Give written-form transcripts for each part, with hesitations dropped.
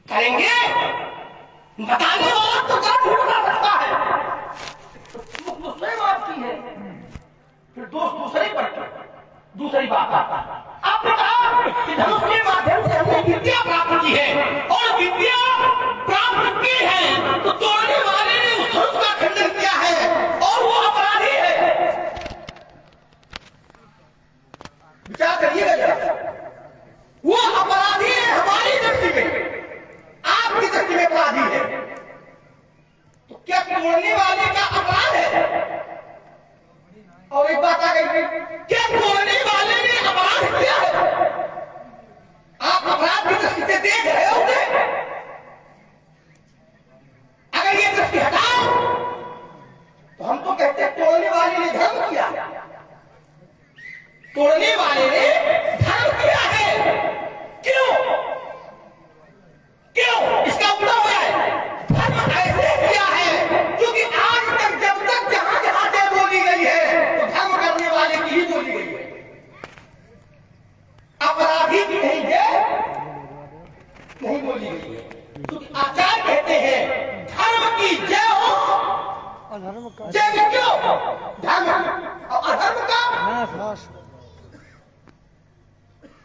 करेंगे? बताने वाला तो क्या ढूंढना सकता है। दूसरे बात की है, फिर दोस्त दूसरे पर दूसरी बात आता है। आपने कहा कि धनुष के माध्यम से हमने विद्या प्राप्त की है और विद्या प्राप्त की है तो तोड़ने वाले ने उस धनुष का खंडन किया है और वो अपराधी है। विचार करिएगा जरा, वो अपराधी है हमारी दृष्टि में, आपकी दृष्टि में अपराधी है, तो क्या तोड़ने वाले का अपराध है? और एक बात आ गई, क्या तोड़ने वाले ने अपराध किया है? आप अपराध की दृष्टि से देख रहे हो उसे? अगर ये दृष्टि हटाओ तो हम तो कहते हैं तोड़ने वाले ने धर्म किया, तोड़ने वाले ने धर्म किया है। क्यों? क्यों? इसका उत्तर हो जाए, धर्म ऐसे किया है क्योंकि आज तक जब तक जहां जहां से बोली गई है तो धर्म करने वाले की ही बोली गई है, अपराधी की नहीं बोली गई है। क्योंकि आचार्य कहते हैं धर्म की जय हो, जय में क्यों? धर्म और अधर्म का,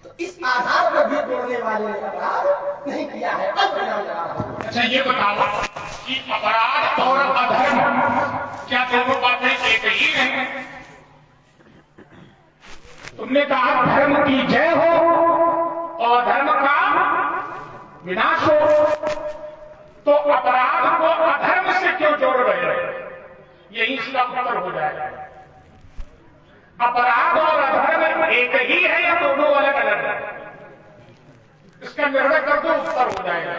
तो इस आधार पर भी तोड़ने वाले ने अपराध नहीं किया है। अच्छा ये बताओ कि अपराध और अधर्म क्या दोनों बातें एक ही हैं? तुमने कहा धर्म की जय हो और धर्म का विनाश हो, तो अपराध को अधर्म से क्यों जोड़ रहे हैं? यही इसका उत्तर हो जाएगा। अपराध और अधर्म एक ही है या दोनों अलग अलग है? इसका निर्णय कर दो, उत्तर हो जाएगा।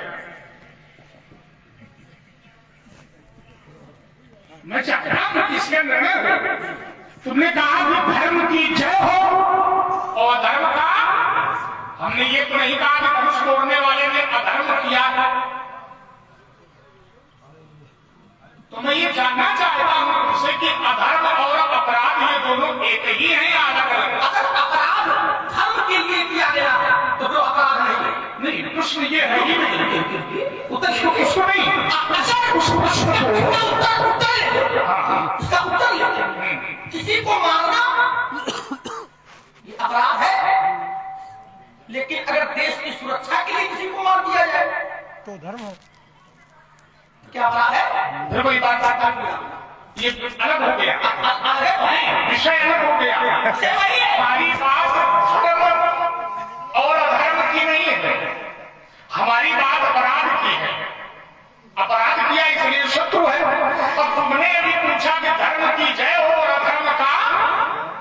मैं चाह रहा हूं कि इसका निर्णय हो। तुमने कहा कि धर्म की जय हो और धर्म का, हमने ये तो नहीं कहा कि धनुष तोड़ने वाले ने अधर्म किया है। तो मैं ये जानना चाहता हूं तुमसे कि अधर्म और अपराध ये दोनों एक ही हैं या अलग अलग? अगर अपराध धर्म के लिए किया गया तो वो अपराध नहीं है। नहीं, प्रश्न ये है ही नहीं, उत्तर उसको नहीं, इसका उत्तर किसी को मारना ये अपराध है, लेकिन अगर देश की सुरक्षा के लिए किसी को मार दिया जाए तो धर्म है। क्या अपराध है? फिर वही बात आता है, ये अलग हो गया, विषय अलग हो गया। हमारी बात धर्म और अधर्म की नहीं है, हमारी बात अपराध की है। अपराध किया इसलिए शत्रु है। और तुमने अभी पूछा कि धर्म की जय हो और अधर्म का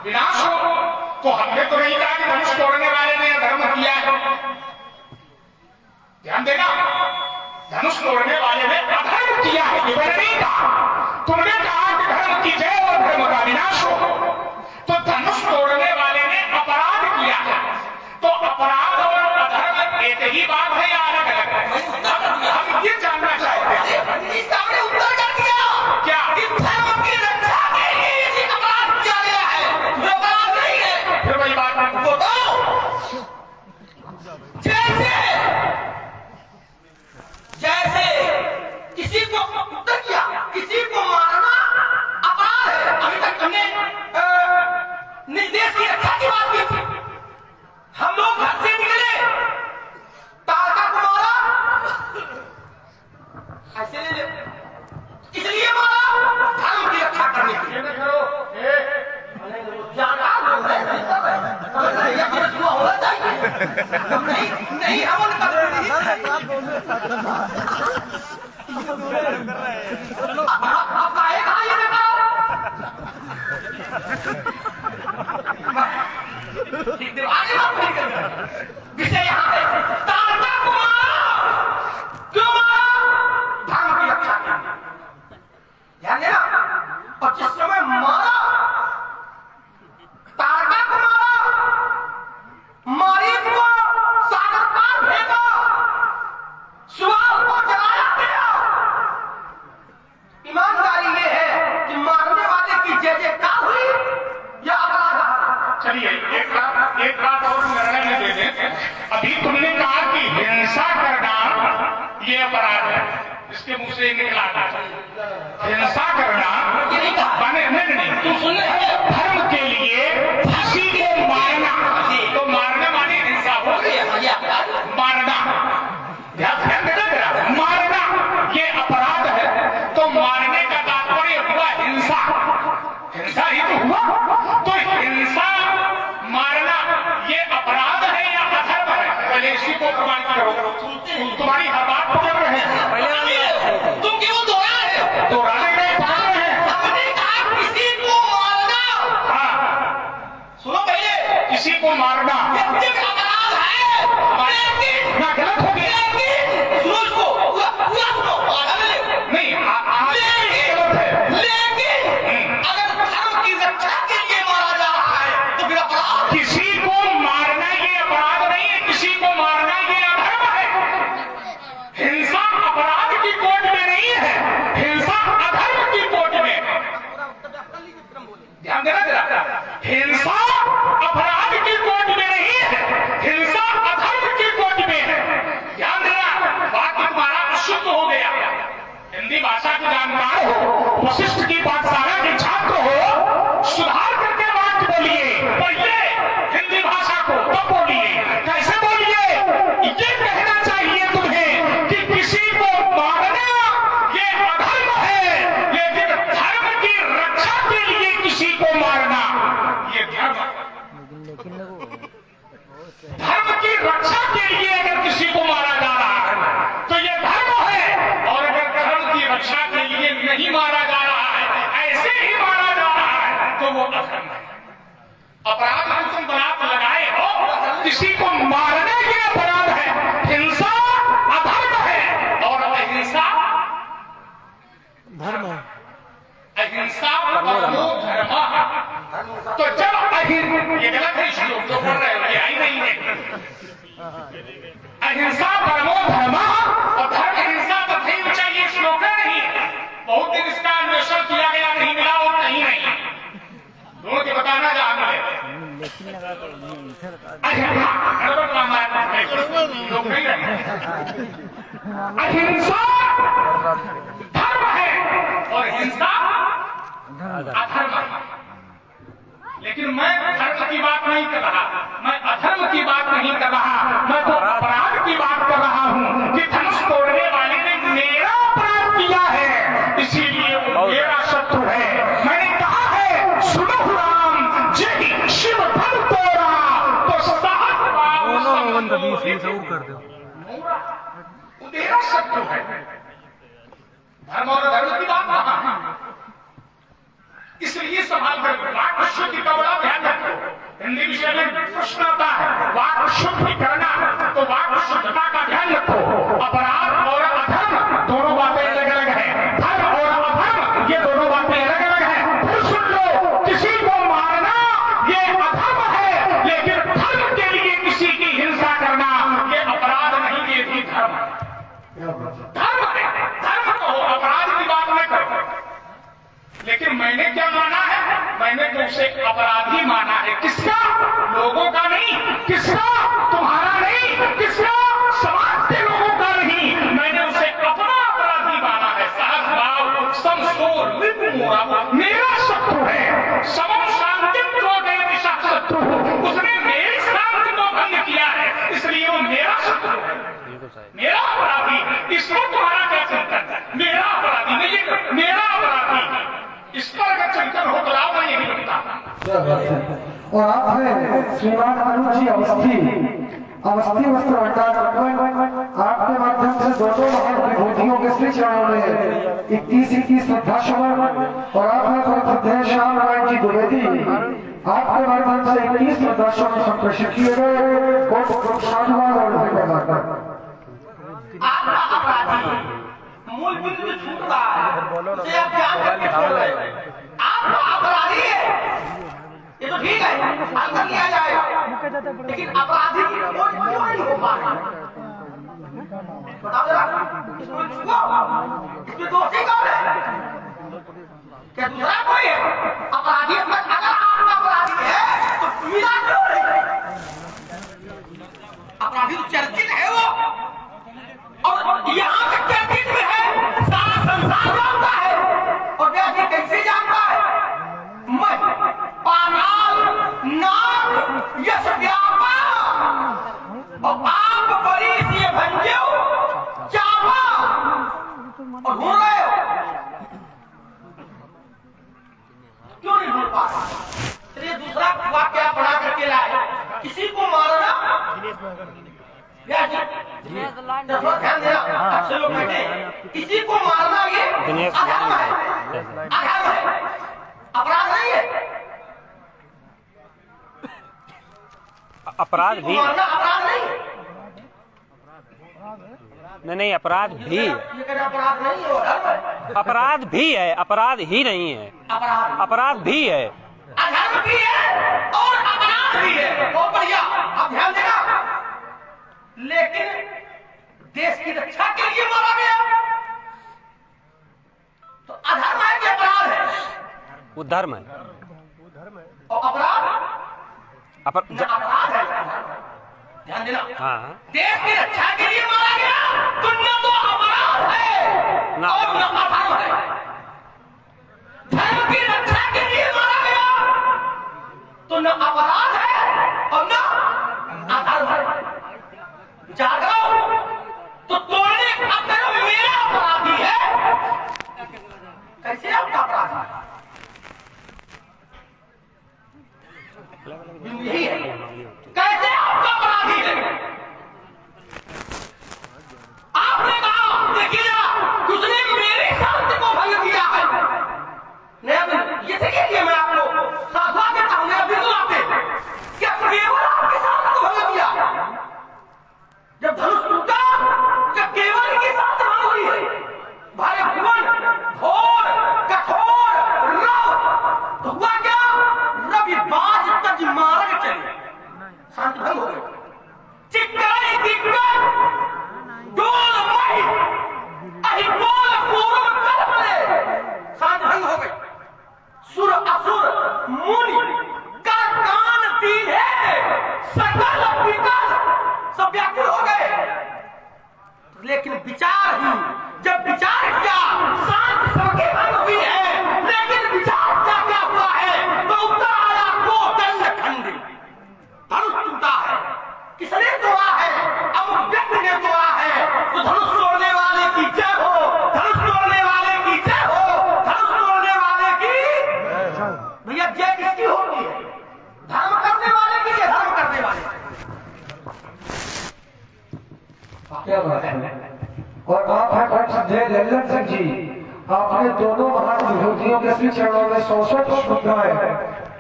विनाश हो, तो हमने तो नहीं कहा कि धनुष तोड़ने वाले ने अधर्म किया है। ध्यान देना, धनुष तोड़ने वाले ने अधर्म किया है, ये मैंने नहीं कहा। तुमने कहा कि धर्म की जय और धर्म का विनाश हो, तो धनुष तोड़ने वाले ने अपराध किया है। तो अपराध और अधर्म एक ही बात है या अलग अलग है? हम ये जानना चाहते हैं। इसका हमने उत्तर कर दिया। क्या? धर्म की रक्षा के लिए ये अपराध किया गया है, वो अपराध नहीं है। फिर वही बात जैसे किसी को उत्तर किया, किसी को मारना अपराध है। अभी तक हमने निर्देश की रक्षा की बात की थी। हम लोग घर से निकले, तारका को मारा, ऐसे ले इसलिए मारा धर्म की रक्षा करने के लिए। होना चाहिए नहीं हम आप आएगा ये बताओ। आगे बात नहीं करते, विषय यहाँ है तारका को मारा। क्यों मारा? धर्म की रक्षा करने। ध्यान देना, और जिस समय मारा तारका को मारा, मारीच को सागर पार फेंका, सुआल को जलाया गया। ईमानदारी ये है कि मारने वाले की जय जयकार हुई या अपराध? चलिए एक बात और निर्णय में दे दें। अभी तुमने कहा कि हिंसा से निकला था। हिंसा करना बने नहीं, तू सुन ले, धर्म के लिए किसी को मारना, तो मारना माने हिंसा हो गई। मारना, ध्यान देना जरा, मारना ये अपराध है, तो मारने का तात्पर्य हुआ हिंसा। हिंसा ही तो हुआ। तो हिंसा मारना ये अपराध है या अधर्म है? पहले इसी को प्रमाणित करो। तुम्हारी हर बात पकड़ रहे हैं, तुम क्यों दोहरा है? दोहराने में पकड़ रहे हैं। हमने कहा किसी को मारना। हाँ, सुनो पहले, किसी को मारना व्यक्तिगत अपराध है, लेकिन ना गलत हो गया। सुनो इसको, पूरा सुनो, आधा ले। नहीं, गलत है। लेकिन अगर धर्म की रक्षा के लिए मारा जा रहा है तो फिर अपराध। किसी को मारना ये अपराध नहीं है, किसी को मारना ये अधर्म है। हिंसा अपराध की कोट में नहीं है, हिंसा अधर्म की कोट में है। ध्यान देना जरा, हिंसा अपराध की कोट में नहीं है, हिंसा अधर्म की कोट में है। ध्यान देना, वाक्य तुम्हारा अशुद्ध हो गया। हिंदी भाषा के जानकार हो, वशिष्ठ की पाठशाला के छात्र हो, सुधार करके वाक्य बोलिए। पढ़िए हिंदी भाषा को, तब बोलिए। कैसे बोलिए? ये कहना चाहिए तुम्हें कि किसी को मारना ये अधर्म है, लेकिन धर्म की रक्षा के लिए किसी को मारना ये धर्म है। धर्म की रक्षा के लिए अगर किसी को मारा जा रहा है तो ये धर्म है, और अगर धर्म की रक्षा के लिए नहीं मारा जा रहा है, ऐसे ही मारा जा रहा है, तो वो अधर्म है। अपराध को तुम बरात लगाए हो, किसी को मारने के अपराध है, हिंसा अधर्म है, और अहिंसा धर्म है। अहिंसा परमो धर्मः। तो जब ये गलत है, श्लोक जो पढ़ रहे हो ये आई नहीं है। अहिंसा परमो धर्मः, और धर्म हिंसा तो नहीं चाहिए, श्लोक नहीं। बहुत दिन इसका अन्वेषण किया गया, नहीं मिला और नहीं नहीं, दोनों के बताना जा मिले। लोग नहीं रहे। अहिंसा धर्म है और हिंसा अधर्म है। लेकिन मैं धर्म की बात नहीं कर रहा, मैं अधर्म की बात नहीं कर रहा, मैं तो अपराध की बात कर रहा हूं कि धनुष तोड़ने वाले ने मेरा अपराध किया है, इसीलिए वो मेरा शत्रु है। मैंने कहा है, सुनो राम, जय शिव धन तोड़ा तो सहज भाव कर दो, वो मेरा शत्रु है। धर्म और अधर्म की बात कहां है? इसलिए संभाल कर वाक् शुद्धि का बड़ा ध्यान रखो। हिंदी विषय में प्रश्न आता है वाक् शुद्धि करना, तो वाक् शुद्धता का ध्यान रखो। अपराध और अधर्म दोनों बातें अलग अलग हैं, धर्म और अधर्म ये दोनों बातें अलग अलग हैं। फिर सुन लो, किसी को मारना ये अधर्म है, लेकिन धर्म के लिए किसी की हिंसा करना ये अपराध नहीं, ये भी धर्म है। धर्म है, धर्म कहो, अपराध की बात न करो। लेकिन मैंने क्या माना है? मैंने तो उसे अपराधी माना है। किसका? लोगों का नहीं, किसका? तुम्हारा नहीं, किसका? समाज के लोगों का नहीं, मैंने उसे अपना अपराधी माना है। सहज भाव समसोर निर्मोरा मेरा शत्रु है। समम शांति दिशा शत्रु, उसने मेरी शांति को भंग किया है, इसलिए वो मेरा शत्रु है, मेरा अपराधी। इसको तुम्हारा क्या चिंतन है? मेरा अपराधी नहीं, मेरा अपराधी। इस पर अगर चिंतन हो तो लाभ नहीं लगता। और आपने श्रीमान अनुज जी अवस्थी वस्त्र भंडार आपके माध्यम से दोनों महान विभूतियों के श्री चरणों में 21 श्रद्धासुमन, और आपने श्रद्धेय श्याम नारायण जी द्विवेदी आपके माध्यम से 21 श्रद्धासुमन संप्रेषित किए गए। बहुत साधुवाद और धन्यवाद। मूल बिंदु जो छूट रहा है उसे आप ध्यान करके छोड़ रहे हैं। आप अपराधी है, ये तो ठीक है, हल कर लिया जाएगा, लेकिन अपराधी की खोज क्यों नहीं हो पा रही? बताओ जरा, इसको छुओ, इसमें दोषी कौन है? क्या दूसरा कोई है? अपराधी अगर आप अपराधी है तो पीड़ा क्यों नहीं? अपराधी तो चर्चित है वो, और यहाँ तक चर्चित में है थोड़ा ध्यान देना, अच्छे लोग बैठे, किसी को मारना ये अधर्म है, अधर्म है, अपराध नहीं है। अपराध भी मारना अपराध नहीं है। नहीं, अपराध भी है। ये कहना अपराध नहीं है, वो धर्म है। अपराध भी है, अपराध ही नहीं है। अपराध भी है, अधर्म भी है और अपराध भी है। बहुत बढ़िया, आप ध्यान देना। लेकिन देश की रक्षा के लिए मारा गया तो अधर्म है कि अपराध है? वो धर्म है। और अपराध अपराध है। ध्यान देना। हाँ, देश की रक्षा के लिए मारा गया तो न तो अपराध है ना और न अधर्म है। धर्म की रक्षा के लिए मारा गया तो न अपराध है और न अधर्म है। विचार करो तो तोड़ने का अगर मेरा अपराधी है, कैसे आपका अपराधी है? यही है, कैसे आपका अपराधी है? आपने कहा देखिए जरा, उसने मेरे शांति को भंग किया है। नहीं, ये देखिए, मैं आपको साधुआ देता हूं, मेरा बिल्कुल आपने क्या केवल आपके शांति को भंग किया? जब धनुष टूटा, जब केवल की शांति भंग हुई है, भारे भुवन घोर कठोर रव, तो हुआ क्या? रवि बाज तज मार्ग चले, शांति भंग हो गई। चिक्कई दिक्कत डोल मई अहिबोल पूर्व कलमले, शांति भंग हो गई। सुर असुर मुनि का कान दीने, सकल विकल सब व्याकुल हो गए। लेकिन विचार ही, जब विचार किया, शांति सबके भंग हुई है, लेकिन विचार क्या हुआ है? तो उत्तर आया को दंड खंडी, धनुष टूटा है। किसने तोड़ा है? अब व्यक्ति ने तोड़ा है। तो धनुष तोड़ने वाले की जय हो, धनुष तोड़ने वाले की जय हो, धनुष तोड़ने वाले की। भैया जय किसकी होती है? धर्म करने वाले की, धर्म करने वाले। क्या बात है। और आप हैं डॉक्टर जय लल्लन सिंह जी, आपने दोनों महान विभूतियों के श्री चरणों में 100 पुष्पमुद्राएं,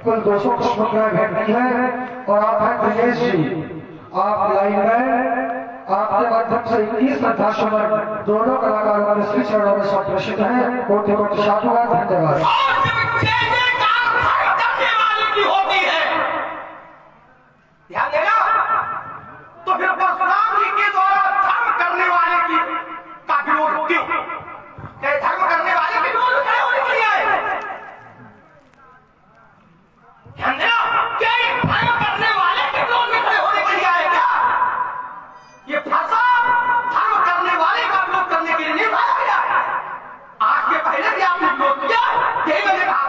कुल 200 पुष्पमुद्राएं भेंट की हैं। और आप हैं दिनेश जी, आप लाइन में आपके माध्यम से 21 श्रद्धासुमन दोनों कलाकारों के श्री चरणों में समर्पित हैं। कोटि कोटि साधुवाद, धन्यवाद। ध्यान देना। तो फिर परशुराम जी के द्वारा धर्म करने वाले की का विरोध क्यों? क्या धर्म करने वाले के विरोध में खड़े होने के लिए आए? ध्यान देना। क्या धर्म करने वाले के विरोध में खड़े होने के लिए आए क्या? ये भाषा धर्म करने वाले का विरोध करने के लिए नहीं लाया गया है। आज के पहले भी आपने विरोध किया, यही मैंने कहा।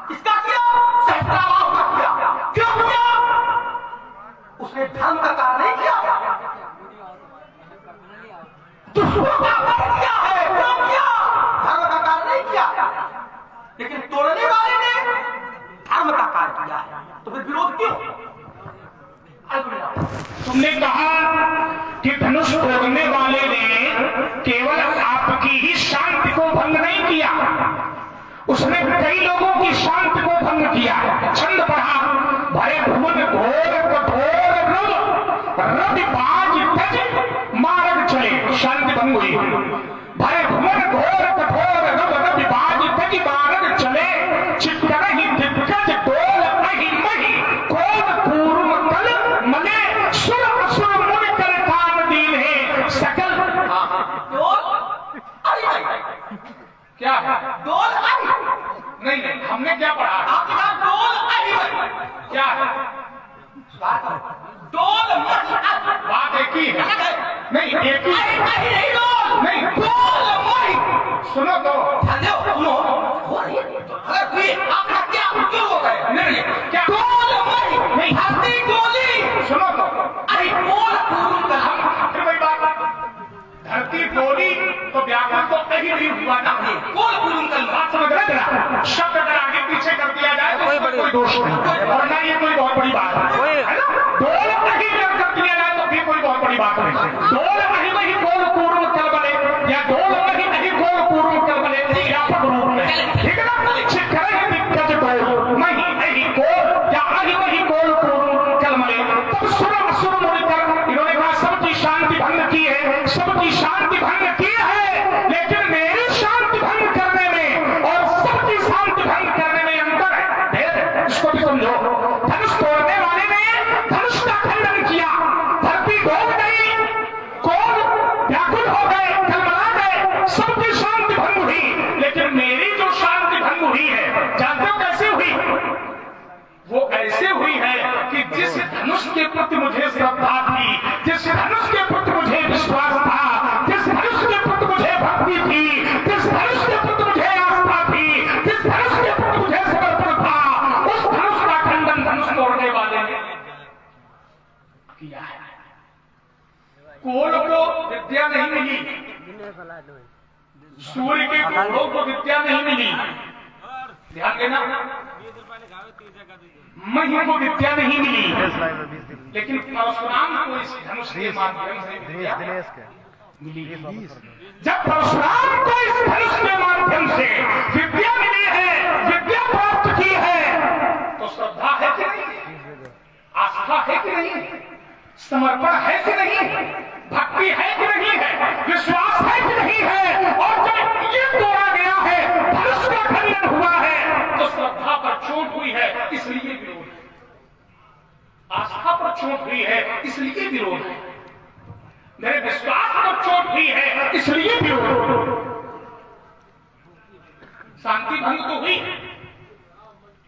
किसका किया? सहस्त्राबाद का किया। क्यों किया? उसने धर्म का कार्य नहीं किया, दुश्मनों का कार्य किया है। क्यों किया? धर्म का कार्य नहीं किया। लेकिन तोड़ने वाले ने धर्म का कार्य किया है, तो फिर विरोध क्यों? तुमने कहा कि धनुष तोड़ने वाले ने केवल आपकी ही शांति को भंग नहीं किया, उसने कई लोगों की शांति को भंग किया। छंद पढ़ा, भय भुवन घोर कठोर रवि बाज तज मार्ग चले, शांति भंग हुई। भय भुवन घोर कठोर रवि बाज तज मार्ग चले, चित्तर ही दिग्गज डोल अहि मही कोन पूर्व कल मले, सुर असुर मुनि कर कान दीन है सकल। क्या डोल नहीं, हमने क्या पढ़ा? आपने कहा डोल क्या डोल बात एक ही है? नहीं, एक ही नहीं, डोल नहीं, डोल मई। सुनो तो, सुनो, अगर कोई आपका क्या क्यों हो गए? नहीं, क्या डोल मई नहीं, हल्दी गोली। सुनो तो, अरे बोल पूर्व फिर वही बात, धरती बोली तो व्यापक तो कहीं नहीं हुआ ना कोल कुरुम कल बात समझ रहे हैं। शब्द अगर आगे पीछे कर दिया जाए तो कोई दोष नहीं और ना ये कोई बहुत बड़ी बात है ना। डोल कहीं कर दिया जाए तो भी कोई बहुत बड़ी बात नहीं। डोल नहीं वही कोल कुरुम कल बने या डोल नहीं कोल कुरुम कल बने व्यापक रूप में, ठीक है ना। करेंगे दिक्कत डोल नहीं कोल या वही कोल कुरुम कल बने। तब सुर मुड़कर इन्होंने कहा सबकी शांति भंग की है, सबकी शांति भंग की है, लेकिन मेरी शांति भंग करने में और सबकी शांति भंग करने में अंतर है। इसको भी समझो। धनुष तोड़ने वाले ने धनुष का खंडन किया, धरती डूब गई, कोल व्याकुल हो गए, कलमला गए, सबकी शांति भंग हुई। लेकिन मेरी जो शांति भंग हुई है, जानते हो कैसे हुई? वो ऐसे हुई है कि जिस धनुष के प्रति मुझे श्रद्धा थी, जिस धनुष के प्रति मुझे विश्वास था, जिस धनुष के प्रति मुझे भक्ति थी, जिस धनुष के प्रति मुझे आस्था थी, जिस धनुष के प्रति मुझे समर्पण था, उस धनुष का खंडन धनुष तोड़ने वाले ने किया है। कोल को विद्या नहीं मिली, सूर्य के घोड़ों को विद्या नहीं मिली, ध्यान देना। मही को विद्या नहीं मिली, लेकिन परशुराम को इस धनुष के माध्यम से विद्या मिली। जब परशुराम को इस धनुष के माध्यम से विद्या मिली है, विद्या प्राप्त की है, तो श्रद्धा है कि नहीं, आस्था है कि नहीं, समर्पण है कि नहीं, भक्ति है कि नहीं है, विश्वास है कि नहीं है। और जब ये तोड़ा गया है, धनुष का खंडन हुआ है, तो श्रद्धा पर चोट हुई है, इसलिए विरोध है। आस्था पर चोट हुई है, इसलिए विरोध है। मेरे विश्वास पर चोट हुई है, इसलिए विरोध। शांति भंग तो हुई,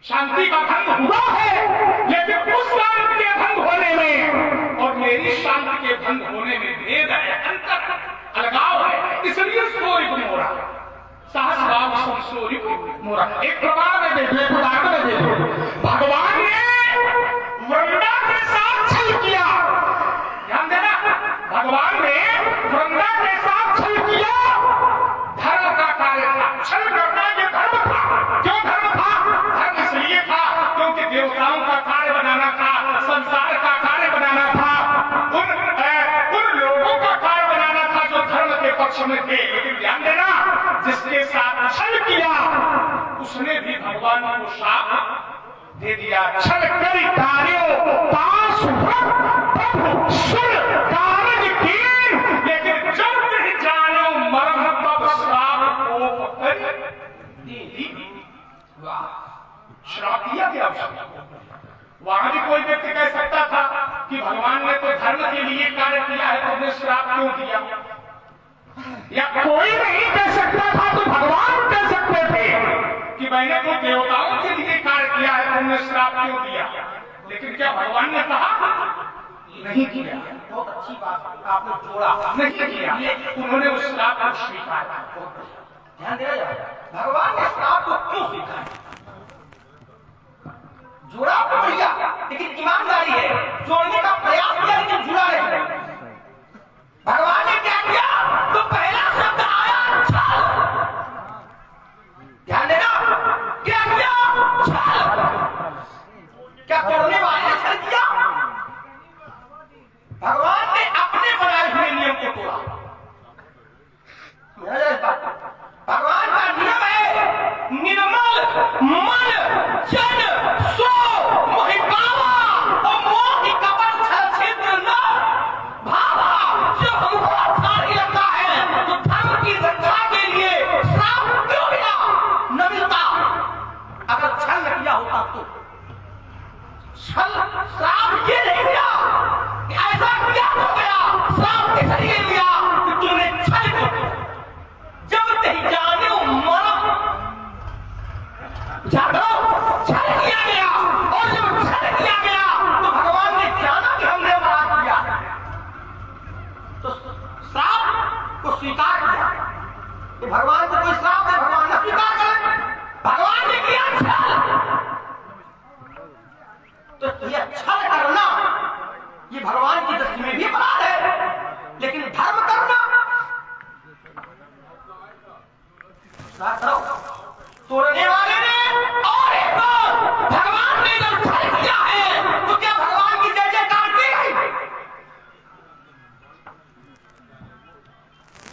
शांति का भंग हुआ है, लेकिन उस शांति के भंग होने में और मेरी शांति के भंग होने में भेद है, अंतर, अलगाव है। इसलिए सूर्य को मोड़ा, सहस्राव सूर्य को मोड़ा। एक प्रमाण में दे दो, उदाहरण में दे दो। भगवान ने वृंदा के साथ छल किया, ध्यान देना। भगवान ने वृंदा के साथ छल किया, धर्म का कार्य था। छल करना ये धर्म था। क्यों धर्म था? धर्म इसलिए था क्योंकि देवताओं का कार्य बनाना था, संसार का कार्य बनाना था, उन लोगों का कार्य बनाना था जो धर्म के पक्ष में थे। लेकिन ध्यान देना, जिसके साथ छल किया उसने भी भगवान को शाप दे दिया। छल कर कार्यों पास प्रभु सुन कारज कीन, लेकिन जब नहीं जानो मर्म तब श्राप को श्राप दिया गया। वहां भी कोई व्यक्ति कह सकता था कि भगवान ने तो धर्म के लिए कार्य किया है, तो उन्हें श्राप क्यों दिया? या कोई नहीं कह सकता था तो भगवान कह सकते थे कि मैंने तो देवताओं के लिए कार्य किया है, तुमने श्राप क्यों दिया? लेकिन क्या भगवान ने कहा? नहीं किया। बहुत अच्छी बात आपने जोड़ा, नहीं किया। उन्होंने उस श्राप को स्वीकार किया। ध्यान दिया जाए, भगवान ने श्राप को क्यों स्वीकार? जोड़ा तो भैया, लेकिन ईमानदारी है, जोड़ने का प्रयास किया लेकिन जुड़ा नहीं। भगवान ने क्या किया? तो पहला शब्द आया छल। ध्यान देना, क्या किया? छल। क्या तोड़ने वाले ने छल किया? भगवान ने अपने बनाए हुए नियम को तोड़ा। भगवान का नियम है निर्मल मन जन सो मोहि पावा और मोहि कपट छल छिद्र न भावा। जो हमको अच्छा नहीं लगता है तो धर्म की रक्षा के लिए श्राप क्यों मिला? न मिलता अगर छल न किया होता तो। छल श्राप ये नहीं मिला कि ऐसा क्या हो गया, श्राप इसलिए मिला कि तुमने छल किया। जब नहीं जाने मरम जानो छल किया गया, और जब छल किया गया तो भगवान ने जाना कि हमने अपराध किया, तो श्राप को स्वीकार किया। कि भगवान को कोई श्राप है, भगवान ने स्वीकार करें। भगवान ने किया छल, तो ये छल करना ये भगवान की दृष्टि में भी अपराध है, लेकिन धर्म करना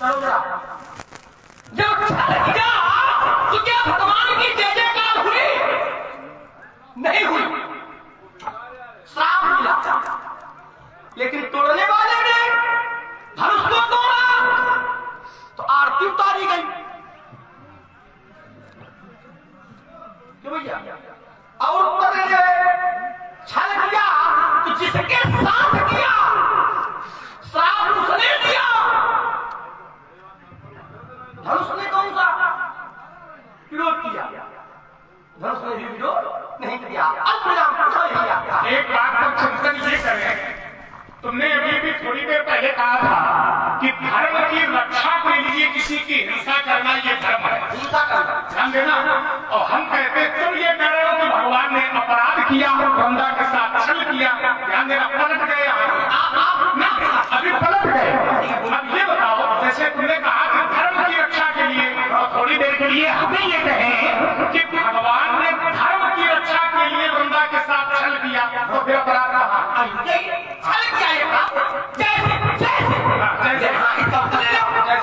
करो जरा। जब छल किया तो क्या भगवान की जय जयकार हुई? नहीं हुई, श्राप मिला। लेकिन तोड़ने वाले ने धनुष को तोड़ा तो आरती उतारी गई। क्यों भैया? और ऊपर छल किया तो जिसके साथ किया श्राप उसने दिया। धनुष ने कौन सा विरोध किया? धनुष ने भी विरोध नहीं किया। अब परिणाम पूछा। एक बात पर चिंतन ये करें, तुमने अभी भी थोड़ी देर पहले कहा था कि धर्म की रक्षा के लिए किसी की हिंसा करना ये धर्म है। हिंसा करना ध्यान देना। और हम कहते तुम ये कह रहे हो कि भगवान ने अपराध किया और वृंदा के साथ छल किया। ध्यान देना, पलट गए अभी पलट गए। अब ये बताओ, जैसे तुमने कहा कि धर्म की रक्षा के लिए, और थोड़ी देर के लिए हमें ये कहें कि भगवान ने धर्म की रक्षा के लिए वृंदा के साथ छल किया, तो फिर अपराध कहा?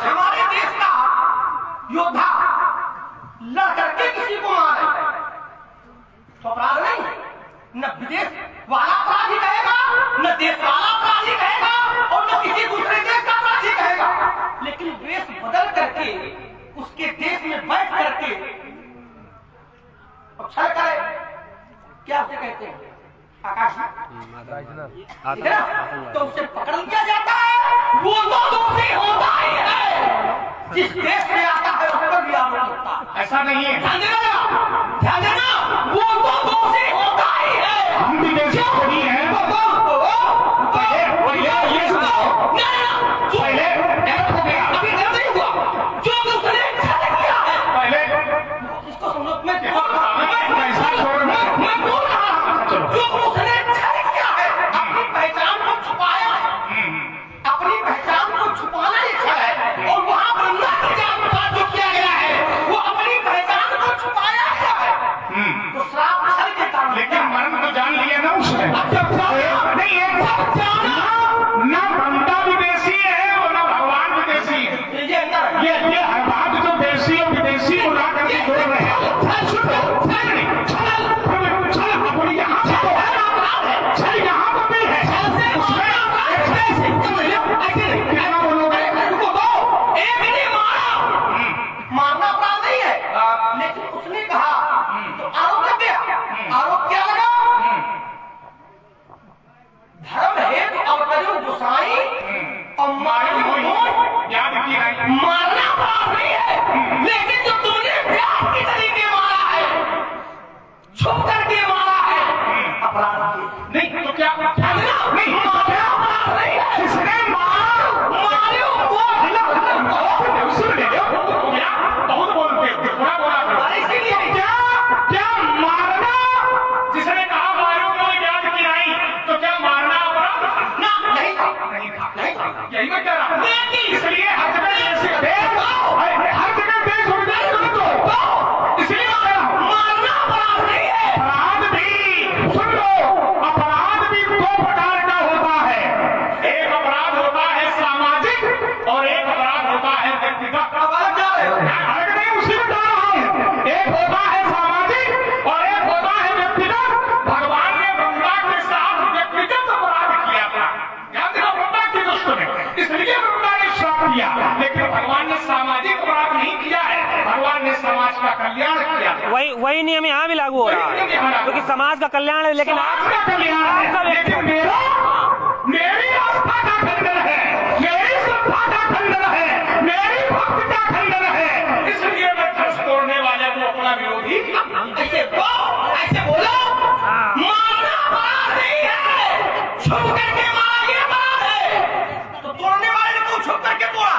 हमारे देश का योद्धा लड़ करके किसी को मारे तो अपराध नहीं। न विदेश वाला अपराधी कहेगा, न देश वाला अपराधी कहेगा, और न किसी दूसरे देश का अपराधी कहेगा। लेकिन देश बदल करके उसके देश में बैठ करके छल करे, क्या उसे कहते हैं? आकाश तो उसे पकड़ लिया जाता है। वो तो दोषी होता ही है। जिस देश में आता है उस पर भी आरोप लगता है। ऐसा नहीं है। ध्यान देना, ध्यान देना, वो तो दोषी होता ही है। हम भी देश थोड़ी है। अभी नहीं हुआ जो उसने छल किया है। पहले इसको सुनो, मैं ऐसा छोड़ बोल रहा हूं। जो उसने छल किया है, अपनी पहचान को छुपाया है। अपनी पहचान को छुपाना ही छल है। और वहां वृंदा के साथ जो किया गया है वो अपनी पहचान को छुपाया गया है। तो श्राप छल के कारण। लेकिन मरण तो जान लिया ना उसने। नहीं है ना, वृंदा विदेशी है और ना भगवान विदेशी है। ये हर बात जो देशी और विदेशी बुला करके बोल रहे हैं। छल यहाँ पर भी है। मारना अपराध नहीं है। लेकिन उसने कहा तो आरोप लग गया। आरोप क्या लगा? धर्म है तो अवतरण गुसाई और मारी याद की नहीं। मारना अपराध नहीं है। लेकिन जो तुमने प्यार के तरीके मारा है, छुप करके मारा है, अपराध नहीं तो क्या नहीं मारना अपराध नहीं है। किसने मारे वो बहुत बोलते हो, थोड़ा बोला करो। इसीलिए क्या मारना? जिसने कहा मारो को याद की नहीं, तो क्या मारना अपराध? ना नहीं यही मैं कह रहा हूं। इसलिए हर जगह ऐसे हर जगह देश विदेश दो, इसलिए मैं कह रहा हूं मारना अपराध नहीं है। अपराध भी सुन लो, अपराध भी दो प्रकार का होता है। एक अपराध होता है सामाजिक और एक अपराध होता है व्यक्तिगत। अपराध क्या है? अलग नहीं, उसी में जा रहा हूं। एक होता है सामाजिक और एक होता है व्यक्तिगत। भगवान ने वृंदा के साथ व्यक्तिगत अपराध किया था। ध्यान देना, वृंदा की दुष्ट ने, इसलिए वृंदा ने श्राप किया। लेकिन भगवान ने सामाजिक अपराध नहीं किया है, भगवान ने समाज का कल्याण किया है। वही नियम यहाँ भी लागू हो रहा है, क्योंकि समाज का कल्याण है। लेकिन समाज का कल्याण है, लेकिन मेरी आस्था का खंडन है, मेरी श्रद्धा का खंडन है, मेरी भक्ति का खंडन है। इसलिए मैं धर्ष तोड़ने वाले को अपना विरोधी ऐसे बोलो। मारना अपराध नहीं है। छुप करके मारा ये अपराध है। तो तोड़ने वाले ने क्यों छुप करके तोड़ा?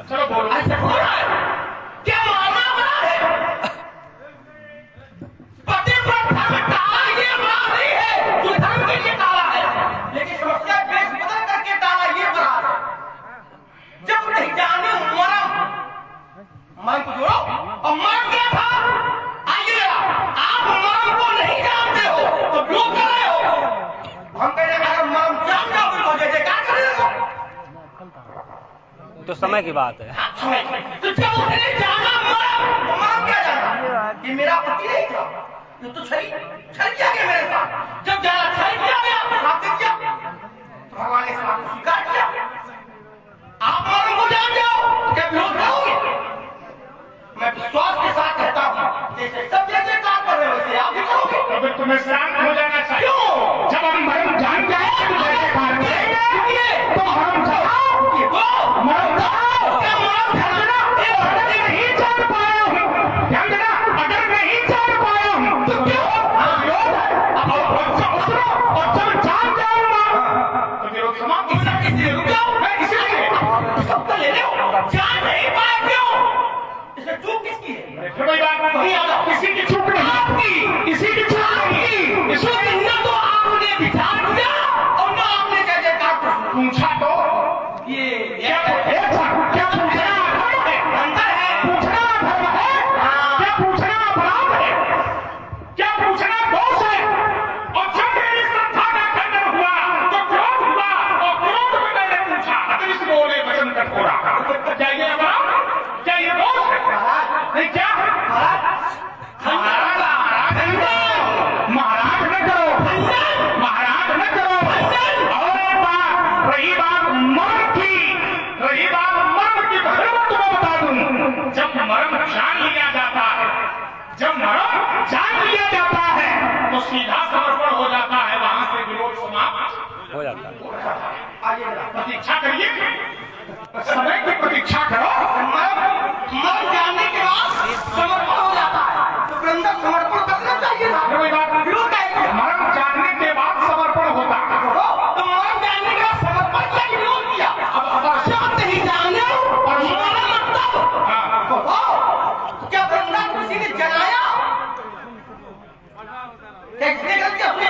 चलो बोलो। ऐसे हो रहा है। क्या मारना अपराध है? पति पर धर्म टाला ये अपराध नहीं है। जो धर्म के लिए टाला है, लेकिन समस्या देश बदल करके टाला ये अपराध है। जब नहीं जाने मरम मन को जोड़ो। और मरम क्या था? आइए आप मरम को नहीं जानते हो तो क्यों कर रहे हो? हम कह रहे हैं अगर मरम जान जाओगे तो समय की बात है। तो जब उसने जाना मरम क्या जाना ये मेरा पति नहीं था, ये तो छल किया गया मेरे साथ। जब जाना छल किया गया श्राप दे दिया, भगवान ने श्राप को स्वीकार किया। आप मरम को जान जाओ, क्या विरोध करोगे? मैं विश्वास के साथ कहता हूँ, जैसे सब जैसे काम कर रहे हो वैसे आप भी करोगे। अबे तुम्हें शांत हो जाना चाहिए। जब हम मरम जान जाए तो जैसे काम करेंगे तो मरम जाओ, मरम जाओ। क्या मरम जाना? अगर नहीं जान पाया हूँ, ध्यान देना, अगर नहीं जान पाया हूँ तो क्यों? और जब जान जाऊंगा तो विरोध समाप्त हो जाएगा। इसलिए रुक जाओ, मैं इसलिए सब तो ले लो, जान नहीं पाया क्यों? इसमें चूक किसकी है? कोई बात नहीं, किसी की चूक नहीं, आपकी किसी की चूक नहीं। इसमें न तो आपने विचार किया और न आपने क्या जयकार पूछा तो ये क्या पूछना है? अंतर है। पूछना धर्म है? क्या पूछना अपराध है? क्या पूछना दोष है? और जब मेरी श्रद्धा का खंडन हुआ तो क्रोध हुआ और क्रोध में मैंने पूछा, अतिरिक्त बोले वचन कठोरा। क्या ये अपराध? क्या ये दोष है? नहीं क्या? महाराज न करो, महाराज न करो। और एक बात, रही बात मर्म की तो फिर मैं तुम्हें बता दूं, जब मर्म जान लिया जाता है, जब मर्म जान लिया जाता है तो सीधा समर्पण हो जाता है, वहां से विरोध समाप्त हो जाता है। प्रतीक्षा करिए, समय की प्रतीक्षा करो। मर जाने के बाद समर्पण हो जाता है, तो वृंदक समर्पण करना चाहिए था। कोई बात नहीं, विरोध है। मर्म जानने के बाद समर्पण होता है। तो मर जाने के बाद समर्पण किया कि विरोध किया? अब जब नहीं जाने और हमारा मतलब क्या वृंदक किसी ने जलाया? अपने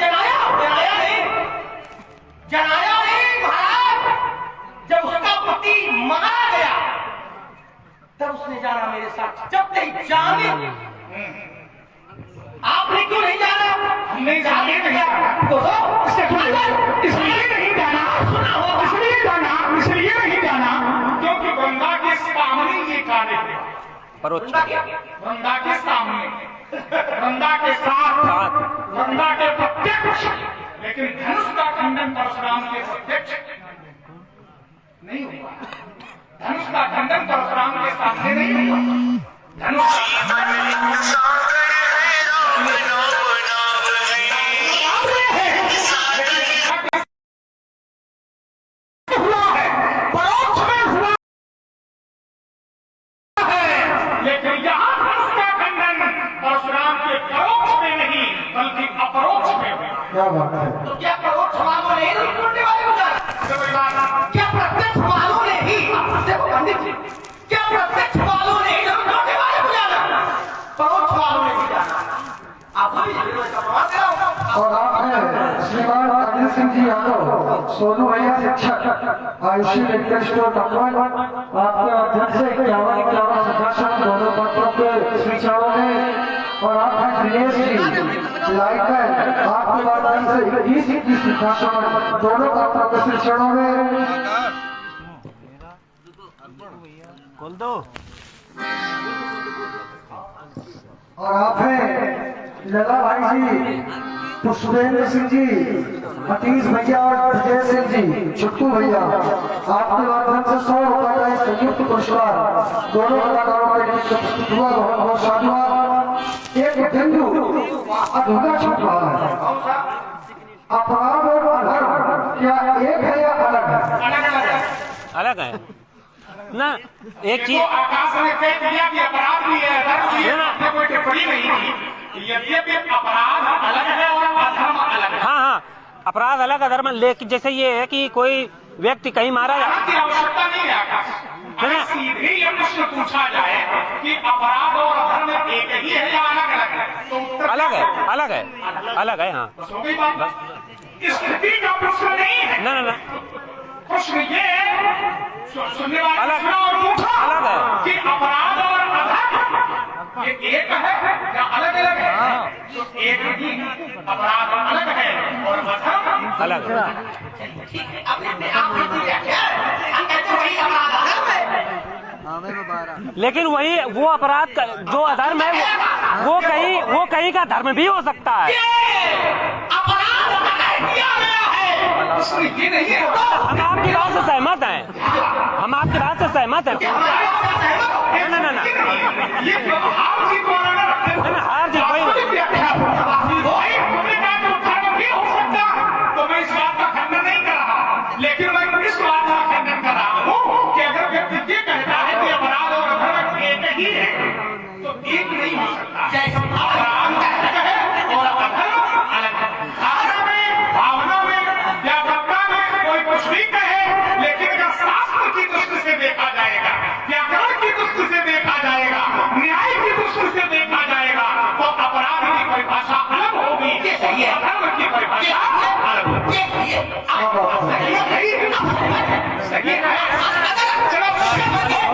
जलाया नहीं महाराज। जब उसका पति मारा गया तब उसने जाना मेरे साथ। जब तक जाने आपने क्यों नहीं जाना? नहीं जाने नहीं इसलिए नहीं जाना, इसलिए नहीं जाना क्योंकि गंगा के सामने ये कार्य है। परोक्ष गंगा के सामने, गंगा के साथ, गंगा के प्रत्यक्ष। लेकिन धनुष का खंडन परशुराम के प्रत्यक्ष नहीं हुआ। धनुष का खंडन परशुराम के सामने नहीं हुआ। धनुष हुआ है, परोक्ष में हुआ है। लेकिन यहाँ धनुष का खंडन परशुराम के परोक्ष में नहीं बल्कि अपरोक्ष में हुआ। क्या बात है? तो क्या परोक्ष वालों ने ही टूटने वाले हो जाए? क्या प्रत्यक्ष वालों ने ही? देखो पंडित जी, क्या प्रत्यक्ष वालों ने ही टूटने वाले हो जाना? परोक्ष वालों ने भी जाना। आप भी इसका प्रमाण कराओ। और आप हैं श्रीमान अजीत सिंह जी यादव, सोनू भैया शिक्षक, आयुषी मेडिकल स्टोर नंबर। आपके माध्यम से 51 सिद्धाश्रम दोनों पत्रों के श्री चरणों में, और आप हैं दिनेश जी लाइकर, आपके माध्यम से 21 सिद्धाश्रम दोनों पत्रों के श्री चरणों में। खोल दो। और आप हैं लला भाई जी, पुष्पेंद्र सिंह जी, अतीश भैया और विजय सिंह जी, छुट्टू भैया, आपके माध्यम से 100 रुपए का एक संयुक्त पुरस्कार दोनों कलाकारों के लिए प्रस्तुत हुआ। बहुत बहुत साधुवाद। एक बिंदु अधूरा छूट रहा है। अपराध और अधर्म क्या एक है या अलग है? अलग है ना। एक चीज आकाश ने कह दिया कि अपराध भी है, धर्म भी है, आपने कोई टिप्पणी नहीं की। यद्यपि अपराध अलग है और अधर्म अलग है। हाँ, अपराध अलग अधर्म। लेकिन जैसे ये है कि कोई व्यक्ति कहीं मारा की आवश्यकता नहीं है आकाश। अगर सीधे ये प्रश्न पूछा जाए कि अपराध और अधर्म एक ही है या अलग अलग है, तो उत्तर अलग है, अलग है, अलग है। हाँ, बस हो गई बात। स्थिति का प्रश्न नहीं है। ना प्रश्न ये है, सुनने वाले अलग सुना और पूछा अलग है कि अपराध और अधर्म ये एक है या अलग अलग है? तो एक ही अपराध अलग है और अधर्म अलग है। ठीक है, अपने आप ही क्या है? हम कहते हैं वही अपराध अधर्म है। लेकिन वही वो अपराध जो अधर्म है वो कहीं का धर्म भी हो सकता है। अपराध किया गया है, ये नहीं है। हम आपकी बात से सहमत हैं, हम आपकी बात से सहमत हैं। ना ये हार जीत वाला ना हार जीत वही हो सकता, तो मैं इस बात का खंडन नहीं कर रहा, लेकिन मैं इस बात का खंडन कर रहा हूँ कि अगर व्यक्ति ये कहता है कि अपराध और अधर्म एक ही है, तो एक नहीं हो सकता। अपराध है और अधर्म अलग है। धारणा में, भावना में या वक्ता में कोई कुछ भी कहे, लेकिन अगर शास्त्र की दृष्टि से देखा जाएगा, व्याकरण की दृष्टि से देखा जाएगा, न्याय की दृष्टि से देखा जाएगा, तो अपराध की परिभाषा अलग होगी, अधर्म की परिभाषा अलग होगी। सही है। चलो सहमत हो?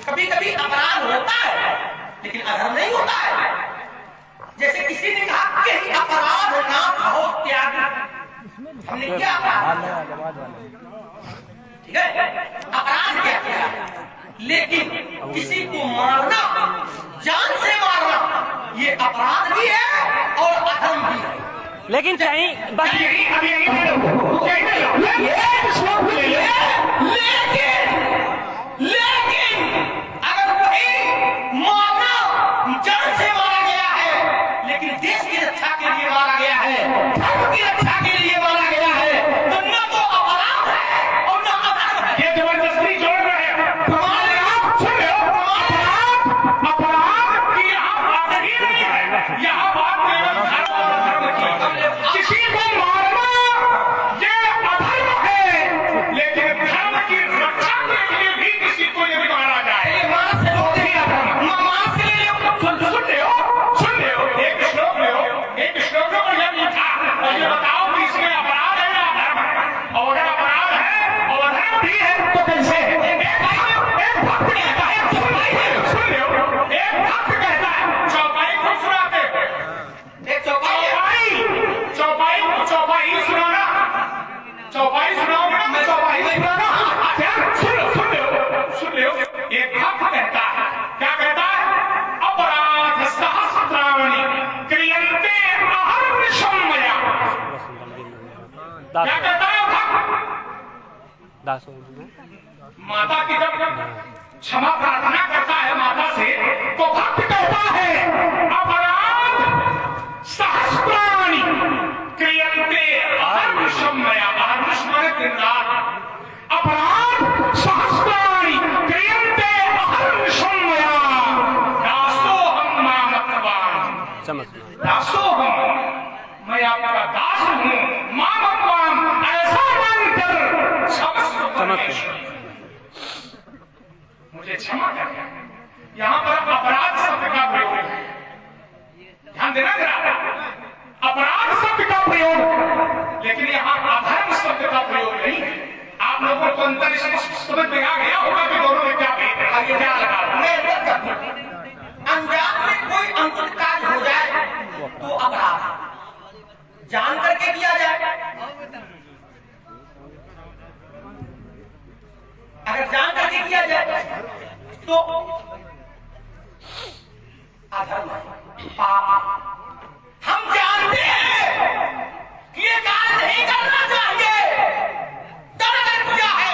कभी कभी अपराध होता है लेकिन अधर्म नहीं होता है। जैसे किसी ने कहा कि अपराध ना कहो त्याग, हमने क्या अपराध, ठीक है, अपराध क्या किया, लेकिन किसी को मारना, जान से मारना, ये अपराध भी है और अधर्म भी है। लेकिन कहीं बस लेकिन अगर वही मारना जान से मारा गया है, लेकिन देश की रक्षा के लिए मारा गया है, धर्म की रक्षा के लिए मारा गया है, तो न तो अपराध है और न अधर्म है। ये जबरदस्ती जोड़ रहे हैं। अपराध की यहाँ बात ही नहीं है, यहाँ बात केवल धर्म और अधर्म की। किसी को मारना ये अधर्म है, लेकिन धर्म की रक्षा के लिए भी किसी को यदि मारा जाए, सुन ले, एक श्लोक ले, एक श्लोक को यह पूछा और ये बताओ कि इसमें अपराध है या अधर्म है, और अगर अपराध है और अधर्म भी है तो कैसे है? एक भक्त कहता है, सुन ले, एक भक्त कहता है, चौपाई को सुनाते, चौपाई सुनाना, चौपाई सुनाओगे ना, मैं चौपाई नहीं सुनाना। सुन लो, एक भक्त कहता है, क्या कहता है? अपराध सहस्राणि क्रियन्ते अहर्निशं मया। क्या कहता है भक्त? माता की जब क्षमा प्रार्थना करता है माता से, तो भक्त कहता है अपराध सहस्राणि क्रियन्ते अहर्निशं मया। अहर्निश माने दिन रात। अपराध सहस्राणि क्रियन्ते अहर्निशं मया। दासोऽहं मामत्वान्। दासोऽहं, मैं आपका दास हूँ, मामत्वान्, ऐसा मानकर मुझे क्षमा कर। यहाँ पर अपराध शब्द का प्रयोग है, ध्यान देना जरा। अपराध शब्द का प्रयोग, लेकिन यहाँ अधर्म शब्द का प्रयोग नहीं है। आप लोगों को अंतर समझ में आ गया होगा कि दोनों में क्या भेद है, आगे क्या लगा। अनजान में कोई अनुचित कार्य हो जाए तो अपराध, जान करके किया जाए, अगर जान करके किया जाए तो अधर्म है, पाप। हम जानते हैं कि ये कार्य नहीं करना चाहिए, तब अगर किया है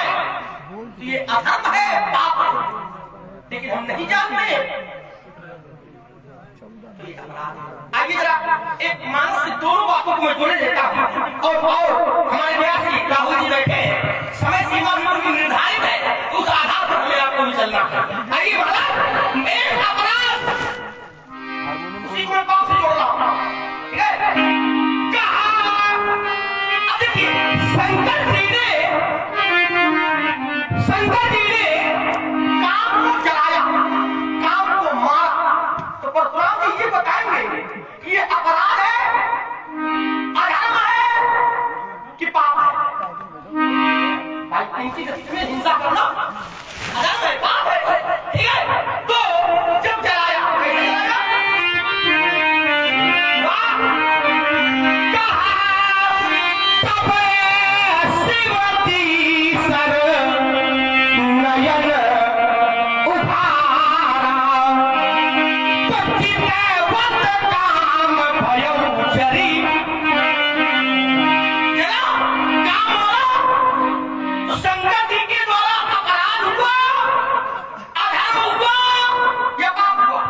तो ये अधर्म है, पाप है, लेकिन हम नहीं जानते, तो ये अपराध है। आइए जरा एक मानस से दोनों बातों को मैं जोड़े देता हूँ, और हमारे व्यासी राहुल जी बैठे हैं, समय सीमा उनकी निर्धारित है, उस आधार पर हमें आपको भी चलना है। आइए बोला, एक अपराध उसी को मैं बात से जोड़ रहा हूँ, ठीक है? कहा, अब देखिए, शंकर जी ने काम को जलाया, काम को मारा, तो परशुराम जी ये बताएंगे कि ये अपराध है, अधर्म है कि पाप है? बलवत काम भयउ जरी। जरा काम हुआ तो शंकर जी के द्वारा अपराध हुआ, अधर्म हुआ या पाप हुआ?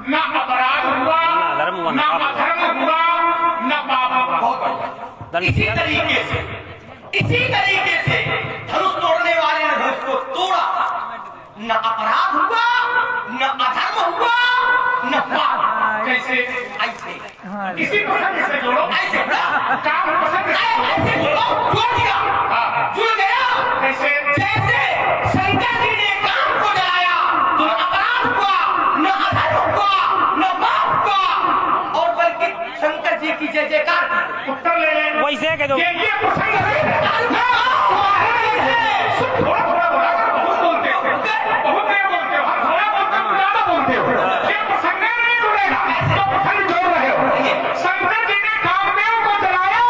ना अपराध हुआ, धर्म हुआ, ना अधर्म हुआ, ना पाप हुआ। बहुत बढ़िया। इसी तरीके से धनुष तोड़ने वाले ने धनुष को तोड़ा, न अपराध हुआ, न अधर्म हुआ, न पाप। कैसे? ऐसे इसी प्रसंग से जोड़ो, ऐसे काम प्रसंग ऐसे जोड़ दिया, जुड़ गया। कैसे? जैसे शंकर जी ने काम को जलाया तो न अपराध हुआ, न अधर्म हुआ, न पाप हुआ, और बल्कि शंकर जी की जय जयकार की। उत्तर ले लें। वैसे कह दो। ये प्रसंग है। थोड़ा थोड़ा बोला, बहुत बोलते हो, बहुत देर बोलते हो, हम थोड़ा बोलते हो, ज्यादा बोलते हो। ये प्रसंग नहीं जुड़ेगा, तो प्रसंग जोड़ रहे हो। शंकर जी ने कामदेव को जलाया,